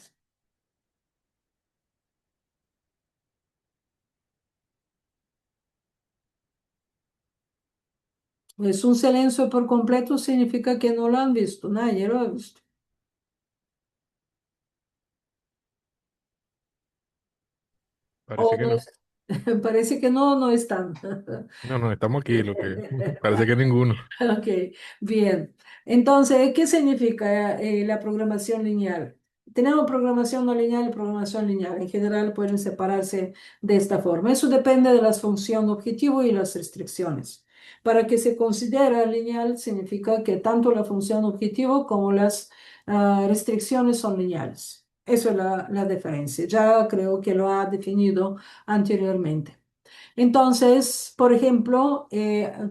Es un silencio por completo, significa que no lo han visto, nadie lo ha visto. Parece O que no no. parece que no, no están. No, no, estamos aquí, lo que parece que ninguno. Ok, bien. Entonces, ¿qué significa la programación lineal? Tenemos programación no lineal y programación lineal. En general pueden separarse de esta forma. Eso depende de las funciones objetivo y las restricciones. Para que se considere lineal significa que tanto la función objetivo como las restricciones son lineales. Eso es la diferencia. Ya creo que lo ha definido anteriormente. Entonces, por ejemplo,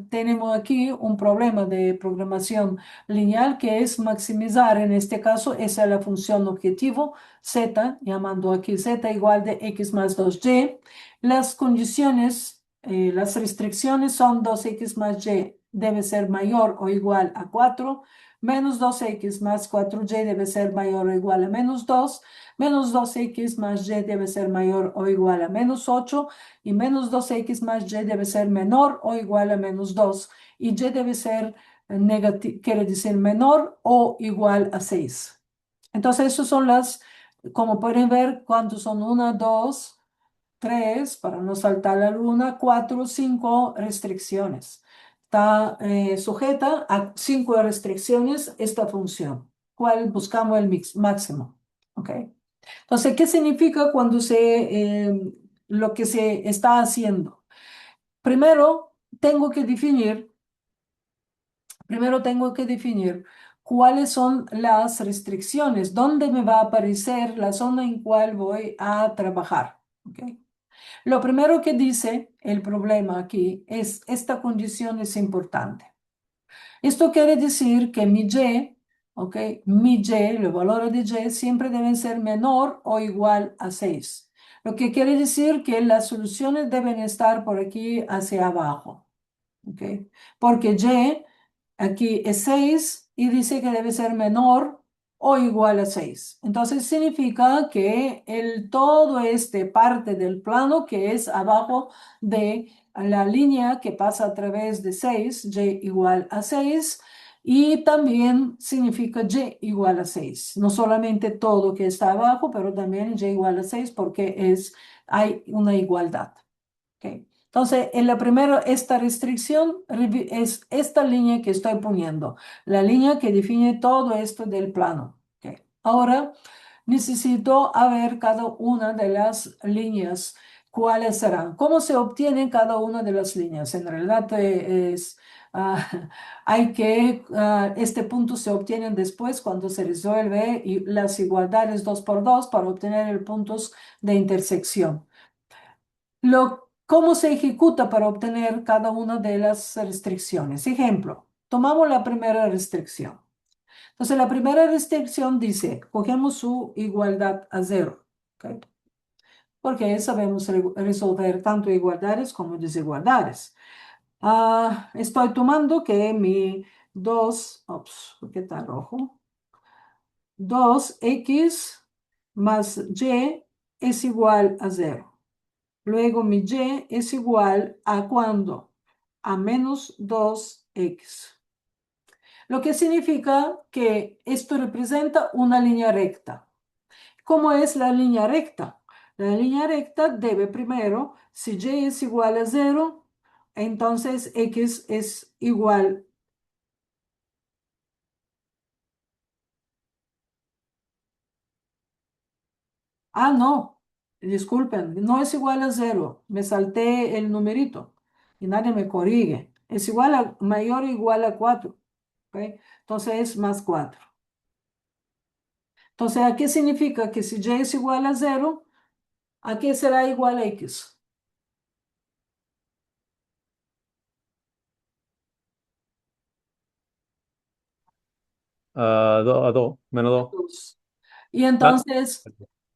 tenemos aquí un problema de programación lineal que es maximizar, en este caso, esa es la función objetivo, z, llamando aquí z igual de x más 2y. Las condiciones, las restricciones son 2x más y debe ser mayor o igual a 4, Menos 2x más 4y debe ser mayor o igual a menos 2. Menos 2x más y debe ser mayor o igual a menos 8. Y menos 2x más y debe ser menor o igual a menos 2. Y y debe ser negativo, quiere decir menor o igual a 6. Entonces, esas son las, como pueden ver, ¿cuántos son? 1, 2, 3, para no saltar la luna, 4, 5 restricciones. Está sujeta a 5 restricciones esta función. ¿Cuál buscamos el máximo? ¿Ok? Entonces, ¿qué significa cuando lo que se está haciendo? Primero, tengo que definir Primero tengo que definir cuáles son las restricciones, dónde me va a aparecer la zona en cual voy a trabajar. ¿Ok? Lo primero que dice el problema aquí es esta condición es importante. Esto quiere decir que mi y, ¿ok? Mi y, los valores de y siempre deben ser menor o igual a 6. Lo que quiere decir que las soluciones deben estar por aquí hacia abajo. ¿Ok? Porque y aquí es 6 y dice que debe ser menor o igual a 6. Entonces significa que todo este parte del plano que es abajo de la línea que pasa a través de 6, y igual a 6, y también significa y igual a 6. No solamente todo que está abajo, pero también y igual a 6 porque hay una igualdad. ¿Ok? Entonces, en la primera, esta restricción es esta línea que estoy poniendo, la línea que define todo esto del plano. ¿Ok? Ahora, necesito ver cada una de las líneas, cuáles serán. ¿Cómo se obtiene cada una de las líneas? En realidad ah, este punto se obtiene después cuando se resuelve y las igualdades 2 por 2 para obtener el puntos de intersección. ¿Cómo se ejecuta para obtener cada una de las restricciones? Ejemplo, tomamos la primera restricción. Entonces, la primera restricción dice, cogemos su igualdad a 0, ¿ok? Porque sabemos resolver tanto igualdades como desigualdades. Estoy tomando que mi 2, ¿por qué está rojo? 2x más y es igual a 0. Luego mi y es igual a ¿cuándo? A menos 2x. Lo que significa que esto representa una línea recta. ¿Cómo es la línea recta? La línea recta debe primero, si y es igual a 0, entonces x es igual. No, disculpen, no es igual a 0. Me salté el numerito y nadie me corrige. Es igual a mayor o igual a 4. ¿Ok? Entonces es más 4. Entonces, ¿a qué significa? Que si y es igual a 0, ¿a qué será igual a x? A 2, menos 2. 2. Y entonces,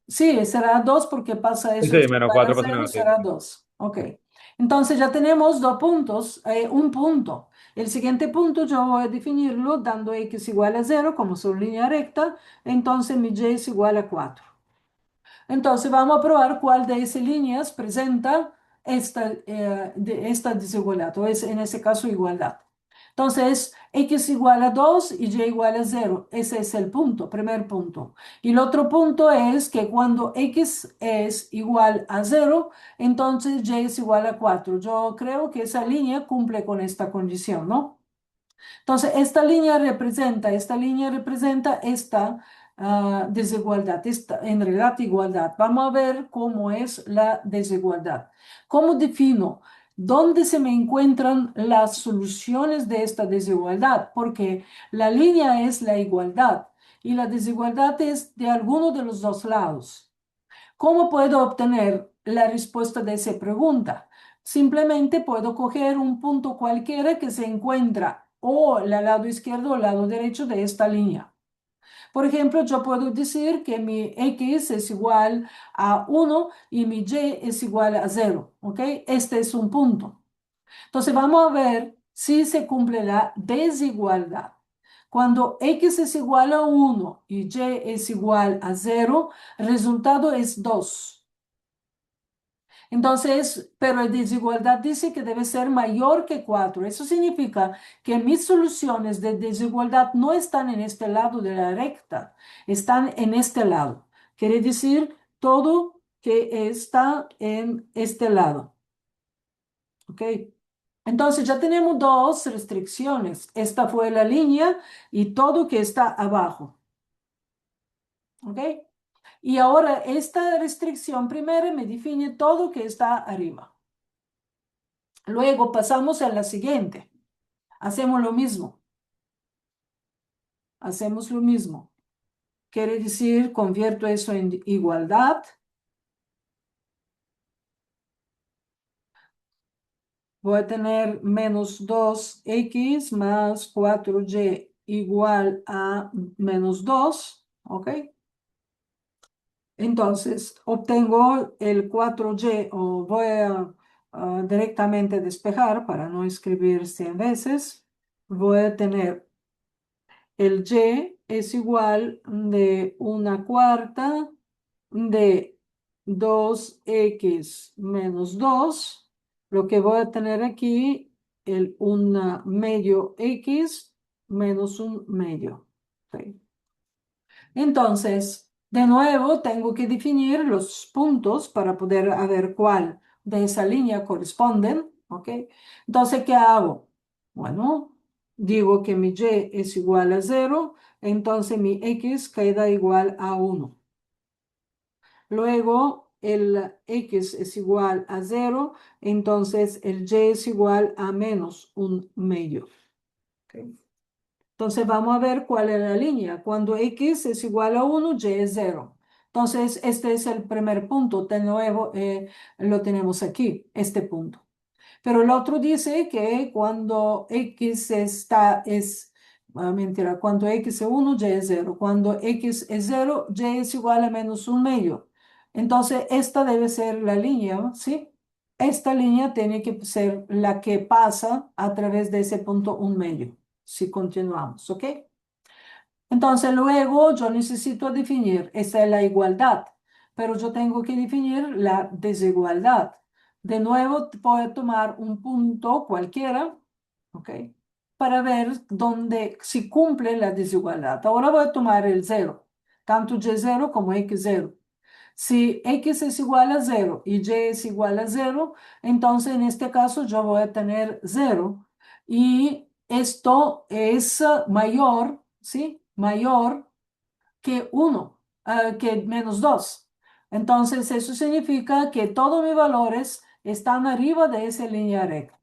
sí, será 2 porque pasa Sí, eso, sí, es menos igual a 4 pasa 0, menos será 7. 2. Ok. Entonces ya tenemos 2 puntos, un punto. El siguiente punto yo voy a definirlo dando x igual a 0, como son línea recta, entonces mi y es igual a 4. Entonces vamos a probar cuál de esas líneas presenta esta desigualdad, o es en este caso igualdad. Entonces, x igual a 2 y y igual a 0. Ese es el punto, primer punto. Y el otro punto es que cuando x es igual a 0, entonces y es igual a 4. Yo creo que esa línea cumple con esta condición, ¿no? Entonces, esta línea representa esta desigualdad, esta en realidad igualdad. Vamos a ver cómo es la desigualdad. ¿Cómo defino dónde se me encuentran las soluciones de esta desigualdad? Porque la línea es la igualdad y la desigualdad es de alguno de los dos lados. ¿Cómo puedo obtener la respuesta de esa pregunta? Simplemente puedo coger un punto cualquiera que se encuentra o al lado izquierdo o al lado derecho de esta línea. Por ejemplo, yo puedo decir que mi x es igual a 1 y mi y es igual a 0. ¿Ok? Este es un punto. Entonces vamos a ver si se cumple la desigualdad. Cuando x es igual a 1 y y es igual a 0, el resultado es 2. Entonces, pero la desigualdad dice que debe ser mayor que 4. Eso significa que mis soluciones de desigualdad no están en este lado de la recta, están en este lado. Quiere decir todo que está en este lado. ¿Ok? Entonces ya tenemos dos restricciones. Esta fue la línea y todo que está abajo. ¿Ok? Y ahora esta restricción primera me define todo que está arriba. Luego pasamos a la siguiente. Hacemos lo mismo. Hacemos lo mismo. Quiere decir, convierto eso en igualdad. Voy a tener menos 2x más 4y igual a menos 2. ¿Ok? Entonces, obtengo el 4y, o voy a directamente despejar para no escribir 100 veces. Voy a tener el y es igual de 1/4 de 2x menos 2. Lo que voy a tener aquí, el 1/2 x menos 1/2. ¿Ok? Entonces, de nuevo, tengo que definir los puntos para poder ver cuál de esa línea corresponden. ¿Ok? Entonces, ¿qué hago? Bueno, digo que mi y es igual a 0, entonces mi x queda igual a 1. Luego, el x es igual a 0, entonces el y es igual a menos 1/2. ¿Ok? Entonces vamos a ver cuál es la línea. Cuando x es igual a 1, y es 0. Entonces este es el primer punto. De nuevo lo tenemos aquí, este punto. Pero el otro dice que cuando x mentira, cuando x es 1, y es 0. Cuando x es 0, y es igual a menos 1/2. Entonces esta debe ser la línea, ¿sí? Esta línea tiene que ser la que pasa a través de ese punto 1/2. Si continuamos, ¿ok? Entonces luego yo necesito definir, esa es la igualdad, pero yo tengo que definir la desigualdad. De nuevo voy a tomar un punto cualquiera, ¿ok? Para ver dónde, si cumple la desigualdad. Ahora voy a tomar el 0, tanto y0 como x0. Si x es igual a 0 y y es igual a 0, entonces en este caso yo voy a tener 0 y esto es mayor, ¿sí? Mayor que 1, que menos 2. Entonces eso significa que todos mis valores están arriba de esa línea recta.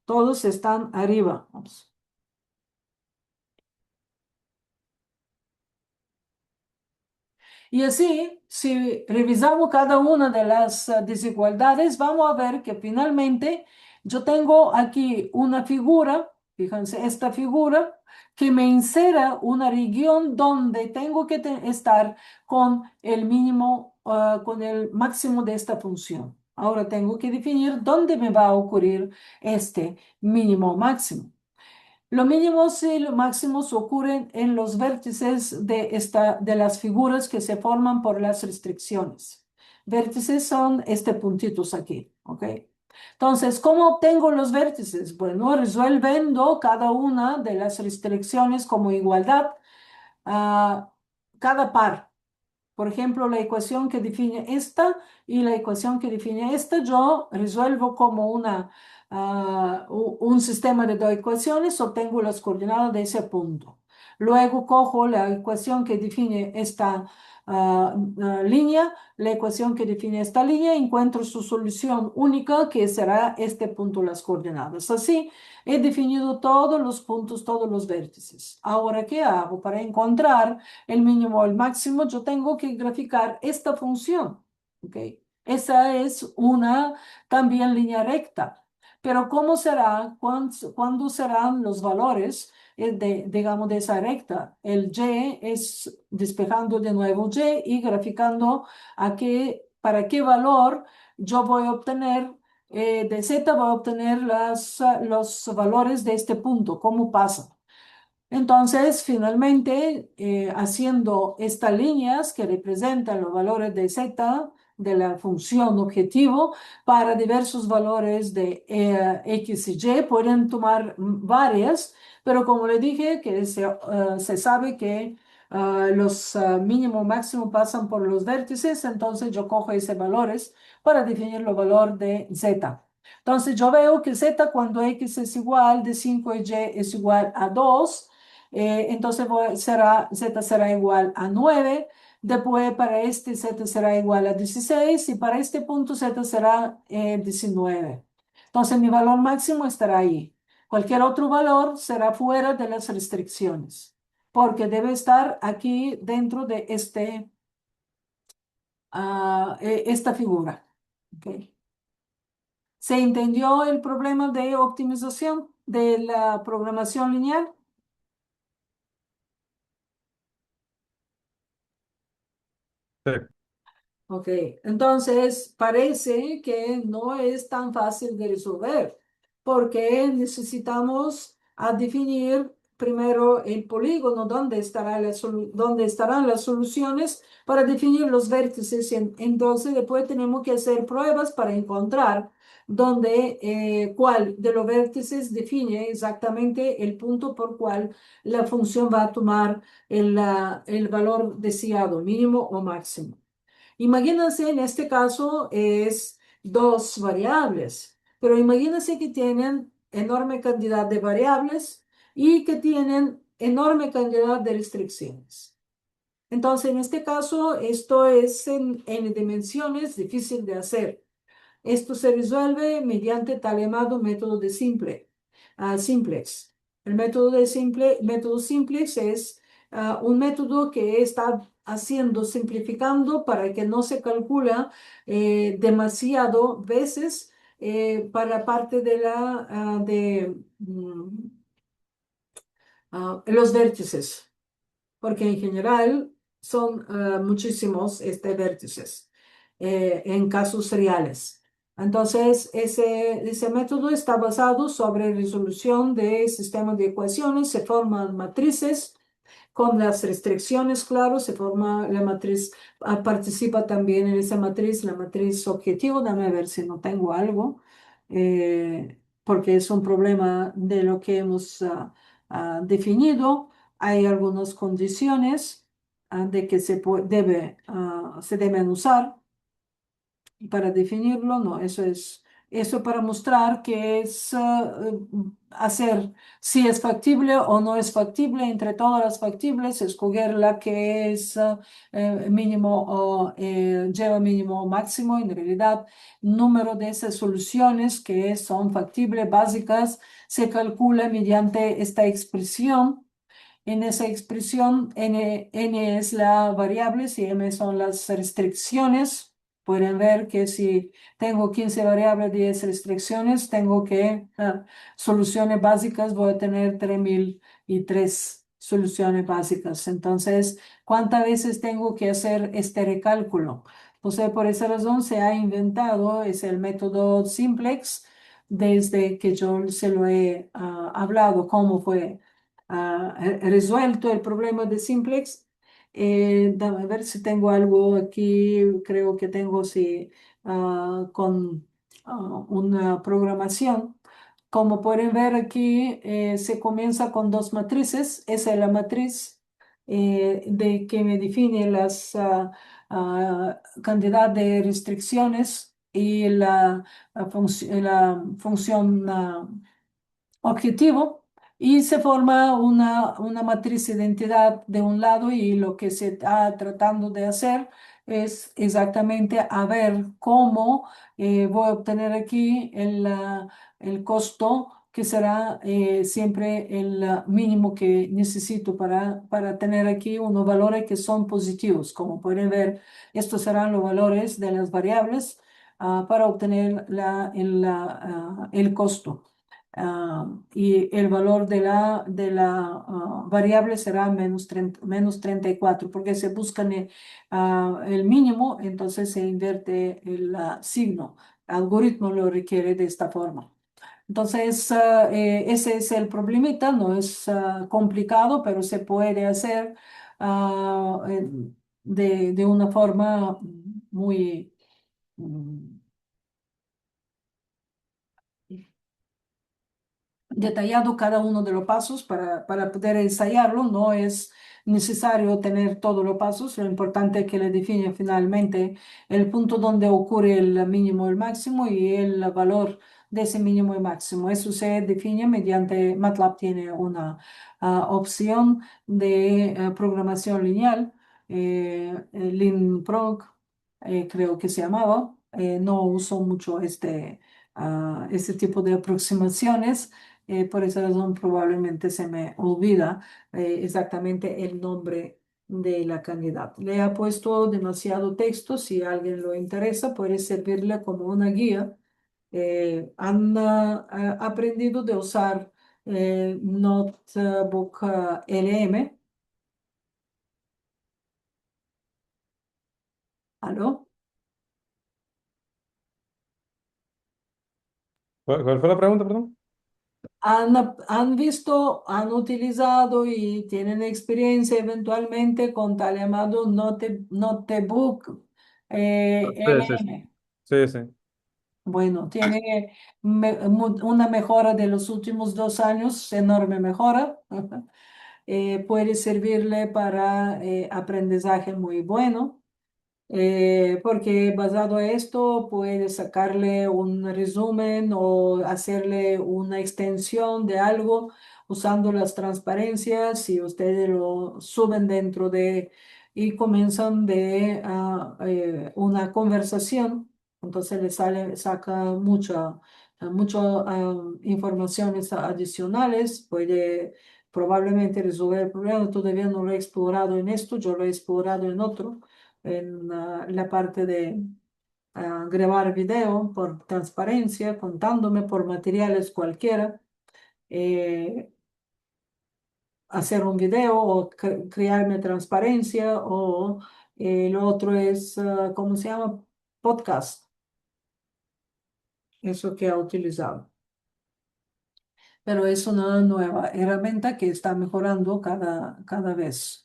Todos están arriba. Vamos. Y así, si revisamos cada una de las desigualdades, vamos a ver que finalmente yo tengo aquí una figura, fíjense, esta figura, que me insera una región donde tengo que estar con el mínimo, con el máximo de esta función. Ahora tengo que definir dónde me va a ocurrir este mínimo máximo. Los mínimos y los máximos ocurren en los vértices de las figuras que se forman por las restricciones. Vértices son puntitos aquí, ¿ok? Entonces, ¿cómo obtengo los vértices? Bueno, resuelviendo cada una de las restricciones como igualdad a cada par. Por ejemplo, la ecuación que define esta y la ecuación que define esta, yo resuelvo como un sistema de dos ecuaciones, obtengo las coordenadas de ese punto. Luego cojo la ecuación que define esta línea, la ecuación que define esta línea, encuentro su solución única, que será este punto, las coordenadas. Así, he definido todos los puntos, todos los vértices. Ahora, ¿qué hago? Para encontrar el mínimo o el máximo, yo tengo que graficar esta función. ¿Ok? Esa es una también línea recta. Pero ¿cómo será? ¿Cuándo serán los valores digamos, de esa recta? El y es despejando de nuevo y graficando para qué valor yo voy a obtener, de z voy a obtener los valores de este punto. ¿Cómo pasa? Entonces, finalmente, haciendo estas líneas que representan los valores de z de la función objetivo para diversos valores de x y y, pueden tomar varias, pero como le dije, que se sabe que los mínimo máximo pasan por los vértices, entonces yo cojo esos valores para definir el valor de z. Entonces yo veo que z cuando x es igual de 5 y y es igual a 2, entonces z será igual a 9. Después para este z será igual a 16 y para este punto z será 19. Entonces mi valor máximo estará ahí. Cualquier otro valor será fuera de las restricciones, porque debe estar aquí dentro de esta figura. ¿Ok? ¿Se entendió el problema de optimización de la programación lineal? Sí. Ok, entonces parece que no es tan fácil de resolver porque necesitamos definir primero el polígono donde donde estarán las soluciones para definir los vértices. Entonces después tenemos que hacer pruebas para encontrar cuál de los vértices define exactamente el punto por cual la función va a tomar el valor deseado, mínimo o máximo. Imagínense, en este caso es dos variables, pero imagínense que tienen enorme cantidad de variables y que tienen enorme cantidad de restricciones. Entonces, en este caso, esto es en n dimensiones, difícil de hacer. Esto se resuelve mediante tal llamado método de simplex. El método simplex es un método que está simplificando para que no se calcula demasiado veces para parte de los vértices, porque en general son muchísimos vértices en casos reales. Entonces, ese método está basado sobre resolución de sistemas de ecuaciones, se forman matrices con las restricciones, claro, se forma la matriz, participa también en esa matriz, la matriz objetivo. Dame a ver si no tengo algo, porque es un problema de lo que hemos definido. Hay algunas condiciones de que se deben usar para definirlo, no, eso para mostrar que es hacer si es factible o no es factible, entre todas las factibles, escoger la que es mínimo o lleva mínimo o máximo. En realidad, número de esas soluciones que son factibles, básicas, se calcula mediante esta expresión. En esa expresión, n es la variable, si m son las restricciones. Pueden ver que si tengo 15 variables, 10 restricciones, tengo que soluciones básicas, voy a tener 3003 soluciones básicas. Entonces, ¿cuántas veces tengo que hacer este recálculo? Entonces, por esa razón se ha inventado, es el método simplex, desde que yo se lo he hablado, cómo fue resuelto el problema de simplex. Dame a ver si tengo algo aquí, creo que tengo, sí, con una programación. Como pueden ver aquí, se comienza con dos matrices. Esa es la matriz de que me define las cantidad de restricciones y la función objetivo, y se forma una matriz de identidad de un lado, y lo que se está tratando de hacer es exactamente a ver cómo voy a obtener aquí el costo, que será siempre el mínimo que necesito para tener aquí unos valores que son positivos. Como pueden ver, estos serán los valores de las variables para obtener el costo. Y el valor de la variable será menos 34, porque se busca el mínimo, entonces se invierte el signo. El algoritmo lo requiere de esta forma. Entonces, ese es el problemita, no es complicado, pero se puede hacer de una forma muy mm, detallado cada uno de los pasos para poder ensayarlo. No es necesario tener todos los pasos, lo importante es que le define finalmente el punto donde ocurre el mínimo y el máximo y el valor de ese mínimo y máximo. Eso se define mediante MATLAB tiene una opción de programación lineal, LinProg, creo que se llamaba. No uso mucho este tipo de aproximaciones, por esa razón probablemente se me olvida exactamente el nombre de la candidata. Le ha puesto demasiado texto, si a alguien lo interesa, puede servirle como una guía. Han aprendido de usar Notebook LM. ¿Aló? ¿Cuál fue la pregunta, perdón? Han visto, han utilizado y tienen experiencia eventualmente con tal llamado Notebook Sí, sí, sí. LM. Sí, sí. Bueno, tiene una mejora de los últimos 2 años, enorme mejora. Puede servirle para aprendizaje muy bueno. Porque basado en esto puedes sacarle un resumen o hacerle una extensión de algo usando las transparencias y ustedes lo suben dentro de y comienzan de una conversación. Entonces le saca mucho informaciones adicionales, puede probablemente resolver el problema. Todavía no lo he explorado en esto, yo lo he explorado en otro en la parte de grabar video por transparencia, contándome por materiales cualquiera, eh, hacer un video o crearme transparencia o lo otro es, ¿cómo se llama? Podcast, eso que ha utilizado. Pero es una nueva herramienta que está mejorando cada vez.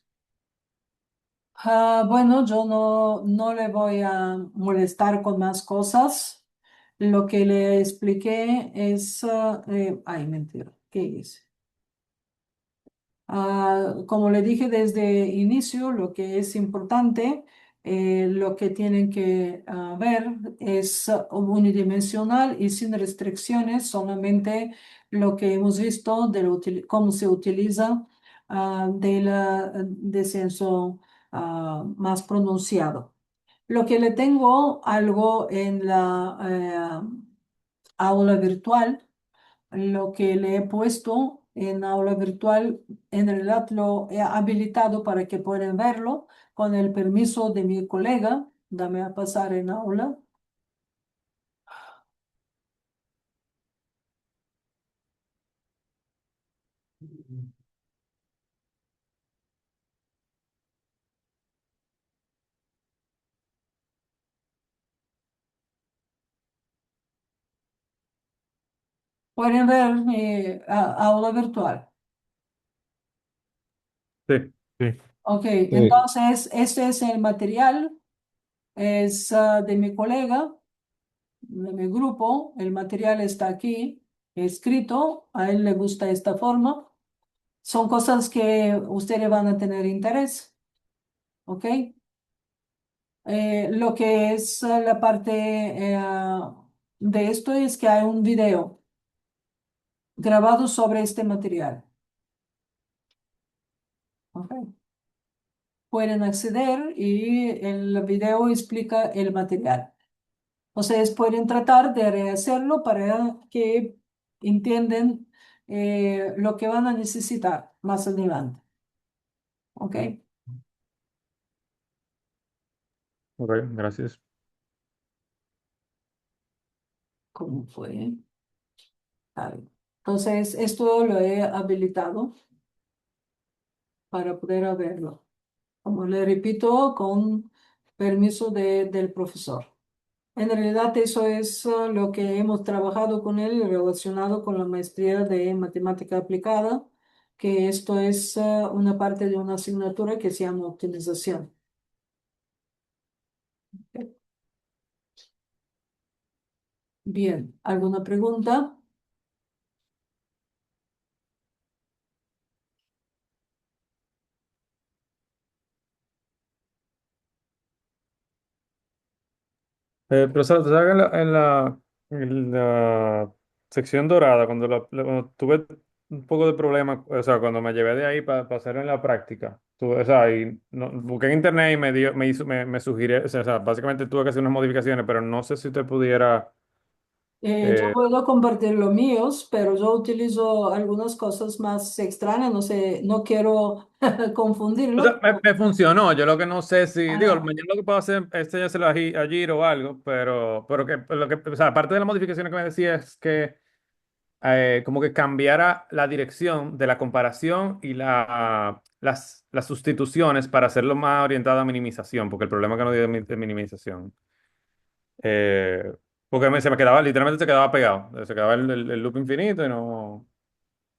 Bueno, yo no le voy a molestar con más cosas. Lo que le expliqué es, ay, mentira, ¿qué hice? Como le dije desde inicio, lo que es importante, lo que tienen que ver es unidimensional y sin restricciones, solamente lo que hemos visto de cómo se utiliza del descenso más pronunciado. Lo que le tengo algo en la aula virtual, lo que le he puesto en aula virtual, en realidad lo he habilitado para que puedan verlo con el permiso de mi colega. Dame a pasar en aula. Pueden ver mi aula virtual. Sí. Sí, Ok, Sí. entonces este es el material, es de mi colega, de mi grupo. El material está aquí escrito, a él le gusta esta forma. Son cosas que ustedes van a tener interés, ¿ok? Lo que es la parte de esto es que hay un video grabado sobre este material, ¿ok? Pueden acceder y el video explica el material. Ustedes pueden tratar de rehacerlo para que entiendan lo que van a necesitar más adelante, ¿ok? Ok, gracias. ¿Cómo fue? A ver. Entonces, esto lo he habilitado para poder verlo. Como le repito, con permiso del profesor. En realidad eso es lo que hemos trabajado con él relacionado con la maestría de matemática aplicada, que esto es una parte de una asignatura que se llama optimización. Bien, ¿alguna pregunta? Profesor, ¿te sabes en la sección dorada, cuando tuve un poco de problema, o sea, cuando me llevé de ahí para hacerlo en la práctica, o sea, y busqué en internet y me sugirió, o sea, básicamente tuve que hacer unas modificaciones, pero no sé si usted pudiera, Yo eh, puedo compartir los míos, pero yo utilizo algunas cosas más extrañas, no sé, no quiero o confundirlo. sea, me funcionó, yo lo que no sé si, digo, Ah, mañana lo que puedo hacer es enseñárselo a Giro o algo, pero o sea, aparte de las modificaciones que me decía es que como que cambiara la dirección de la comparación y las sustituciones para hacerlo más orientado a minimización, porque el problema que no dio de minimización. Eh, porque se me quedaba, literalmente se quedaba pegado, se quedaba el loop infinito y no.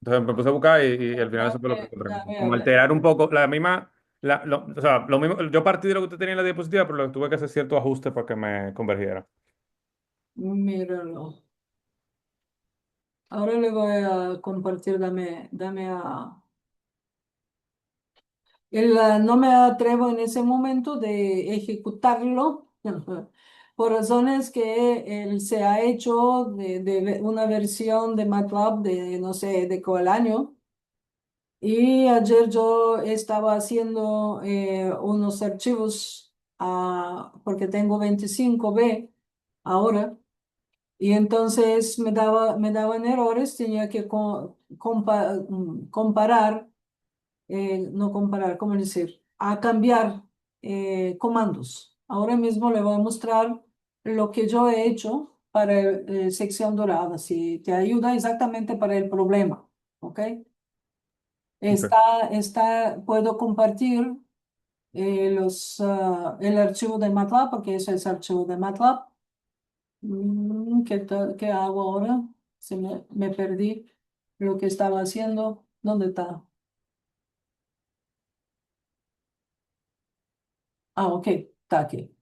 Entonces me puse a buscar y al final eso fue lo que encontré. dame a Como ver, alterar un poco la misma. O sea, lo mismo, yo partí de lo que usted tenía en la diapositiva, pero tuve que hacer cierto ajuste para que me convergiera. míralo. Ahora le voy a compartir, dame a... no me atrevo en ese momento de ejecutarlo por razones que él se ha hecho de una versión de MATLAB de no sé de cuál año. Y ayer yo estaba haciendo unos archivos porque tengo 25B ahora. Y entonces me daban errores, tenía que comparar, no comparar, ¿cómo decir? A cambiar comandos. Ahora mismo le voy a mostrar lo que yo he hecho para sección dorada, si te ayuda exactamente para el problema, ¿ok? Ok, Puedo compartir el archivo de MATLAB, porque eso es archivo de MATLAB. ¿Qué hago ahora? Me perdí lo que estaba haciendo. ¿Dónde está? Ah, ok, está aquí.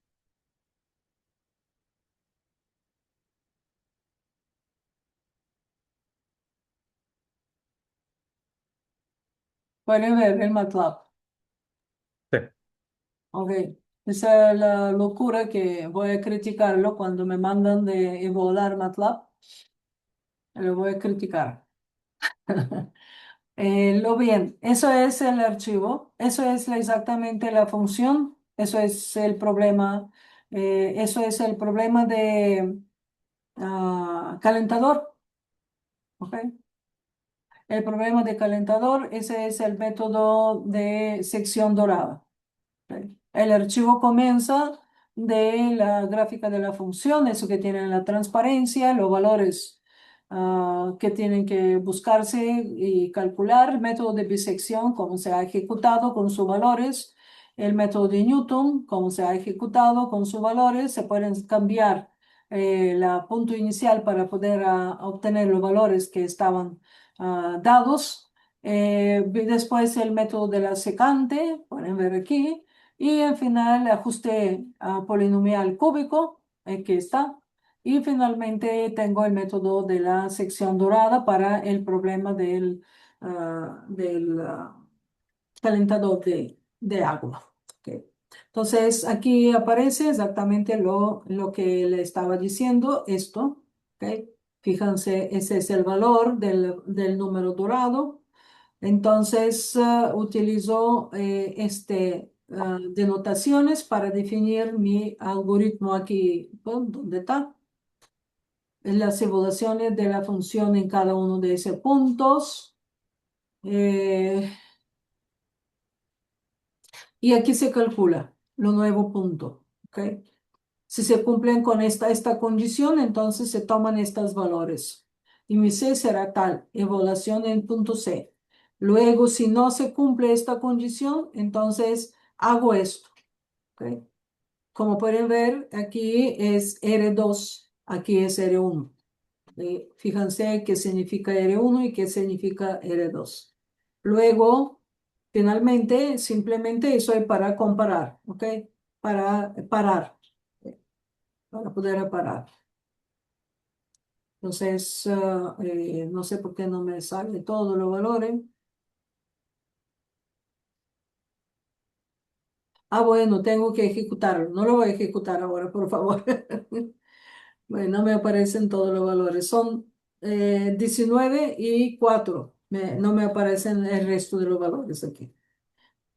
Pueden ver el MATLAB. sí, Ok, esa es la locura que voy a criticarlo cuando me mandan de evaluar MATLAB. Lo voy a criticar. Lo bien, eso es el archivo, eso es exactamente la función, eso es el problema, eso es el problema de calentador, ¿ok? El problema de calentador, ese es el método de sección dorada. El archivo comienza de la gráfica de la función, eso que tiene la transparencia, los valores que tienen que buscarse y calcular, el método de bisección, cómo se ha ejecutado con sus valores, el método de Newton, cómo se ha ejecutado con sus valores, se pueden cambiar la punto inicial para poder obtener los valores que estaban dados. Después el método de la secante, pueden ver aquí. Y al final el ajuste polinomial cúbico, aquí está. Y finalmente tengo el método de la sección dorada para el problema del calentador de agua. Ok. Entonces aquí aparece exactamente lo que le estaba diciendo, esto. Ok. Fíjense, ese es el valor del número dorado. Entonces, utilizo denotaciones para definir mi algoritmo aquí. ¿No? ¿Dónde está? Las evaluaciones de la función en cada uno de esos puntos. eh, y aquí se calcula lo nuevo punto. ¿Ok? Si se cumplen con esta condición, entonces se toman estos valores. Y mi C será tal, evaluación en punto C. Luego, si no se cumple esta condición, entonces hago esto. ¿Ok? Como pueden ver, aquí es R2, aquí es R1. Fíjense qué significa R1 y qué significa R2. Luego, finalmente, simplemente eso es para comparar, ¿ok? Para parar, para poder parar. Entonces, no sé por qué no me sale todos los valores. Ah, bueno, tengo que ejecutarlo. No lo voy a ejecutar ahora, por favor. Bueno, no me aparecen todos los valores. Son 19 y 4. No me aparecen el resto de los valores aquí.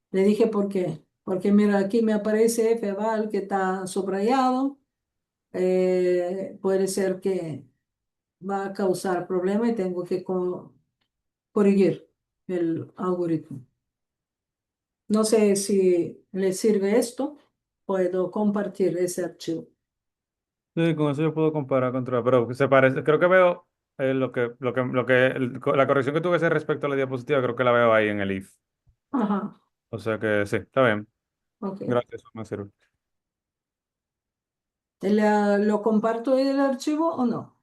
Le dije por qué. Porque mira, aquí me aparece Feval que está subrayado. Puede ser que va a causar problema y tengo que corregir el algoritmo. No sé si le sirve esto. Puedo compartir ese archivo. Sí, con eso yo puedo comparar contra, pero se parece, creo que veo la corrección que tuve hacer respecto a la diapositiva, creo que la veo ahí en el if. Ajá, O sea que sí, está bien. ok. Gracias, eso me sirve. ¿Lo comparto el archivo o no?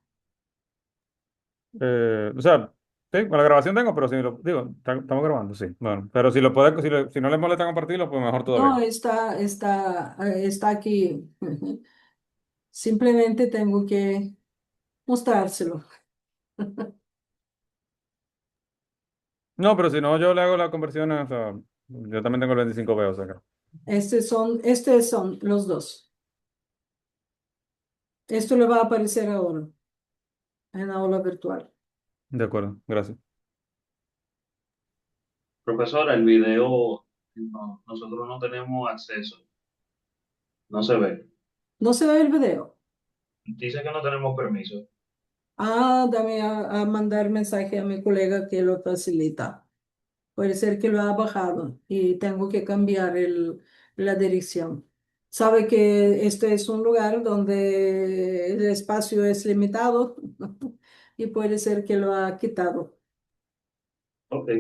O sea, sí, con la grabación tengo, pero si lo digo, estamos grabando, sí. Bueno, pero si lo puede, si no les molesta compartirlo, pues mejor No, todavía. está aquí. Simplemente tengo que mostrárselo. No, pero si no, yo le hago la conversión, o sea, yo también tengo el 25B, o sea que, Estos son los dos. Esto le va a aparecer ahora en aula virtual. de acuerdo, gracias. Profesora, el video, nosotros no tenemos acceso, no se ve. ¿No se ve el video? Dice que no tenemos permiso. Ah, dame a mandar mensaje a mi colega que lo facilita. Puede ser que lo ha bajado y tengo que cambiar la dirección. Sabe que este es un lugar donde el espacio es limitado y puede ser que lo ha quitado. Ok,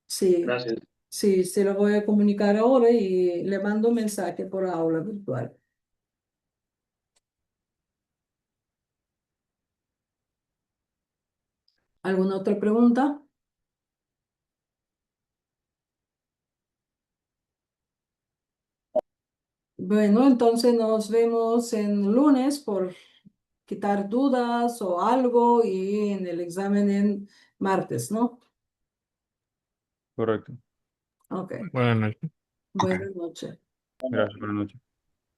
Sí, gracias. sí, se lo voy a comunicar ahora y le mando un mensaje por aula virtual. ¿Alguna otra pregunta? Bueno, entonces nos vemos en lunes por quitar dudas o algo y en el examen en martes, ¿no? Correcto. Ok, Buenas noches. Ok, buenas noches. Gracias, buenas noches.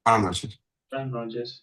buenas noches. Buenas noches.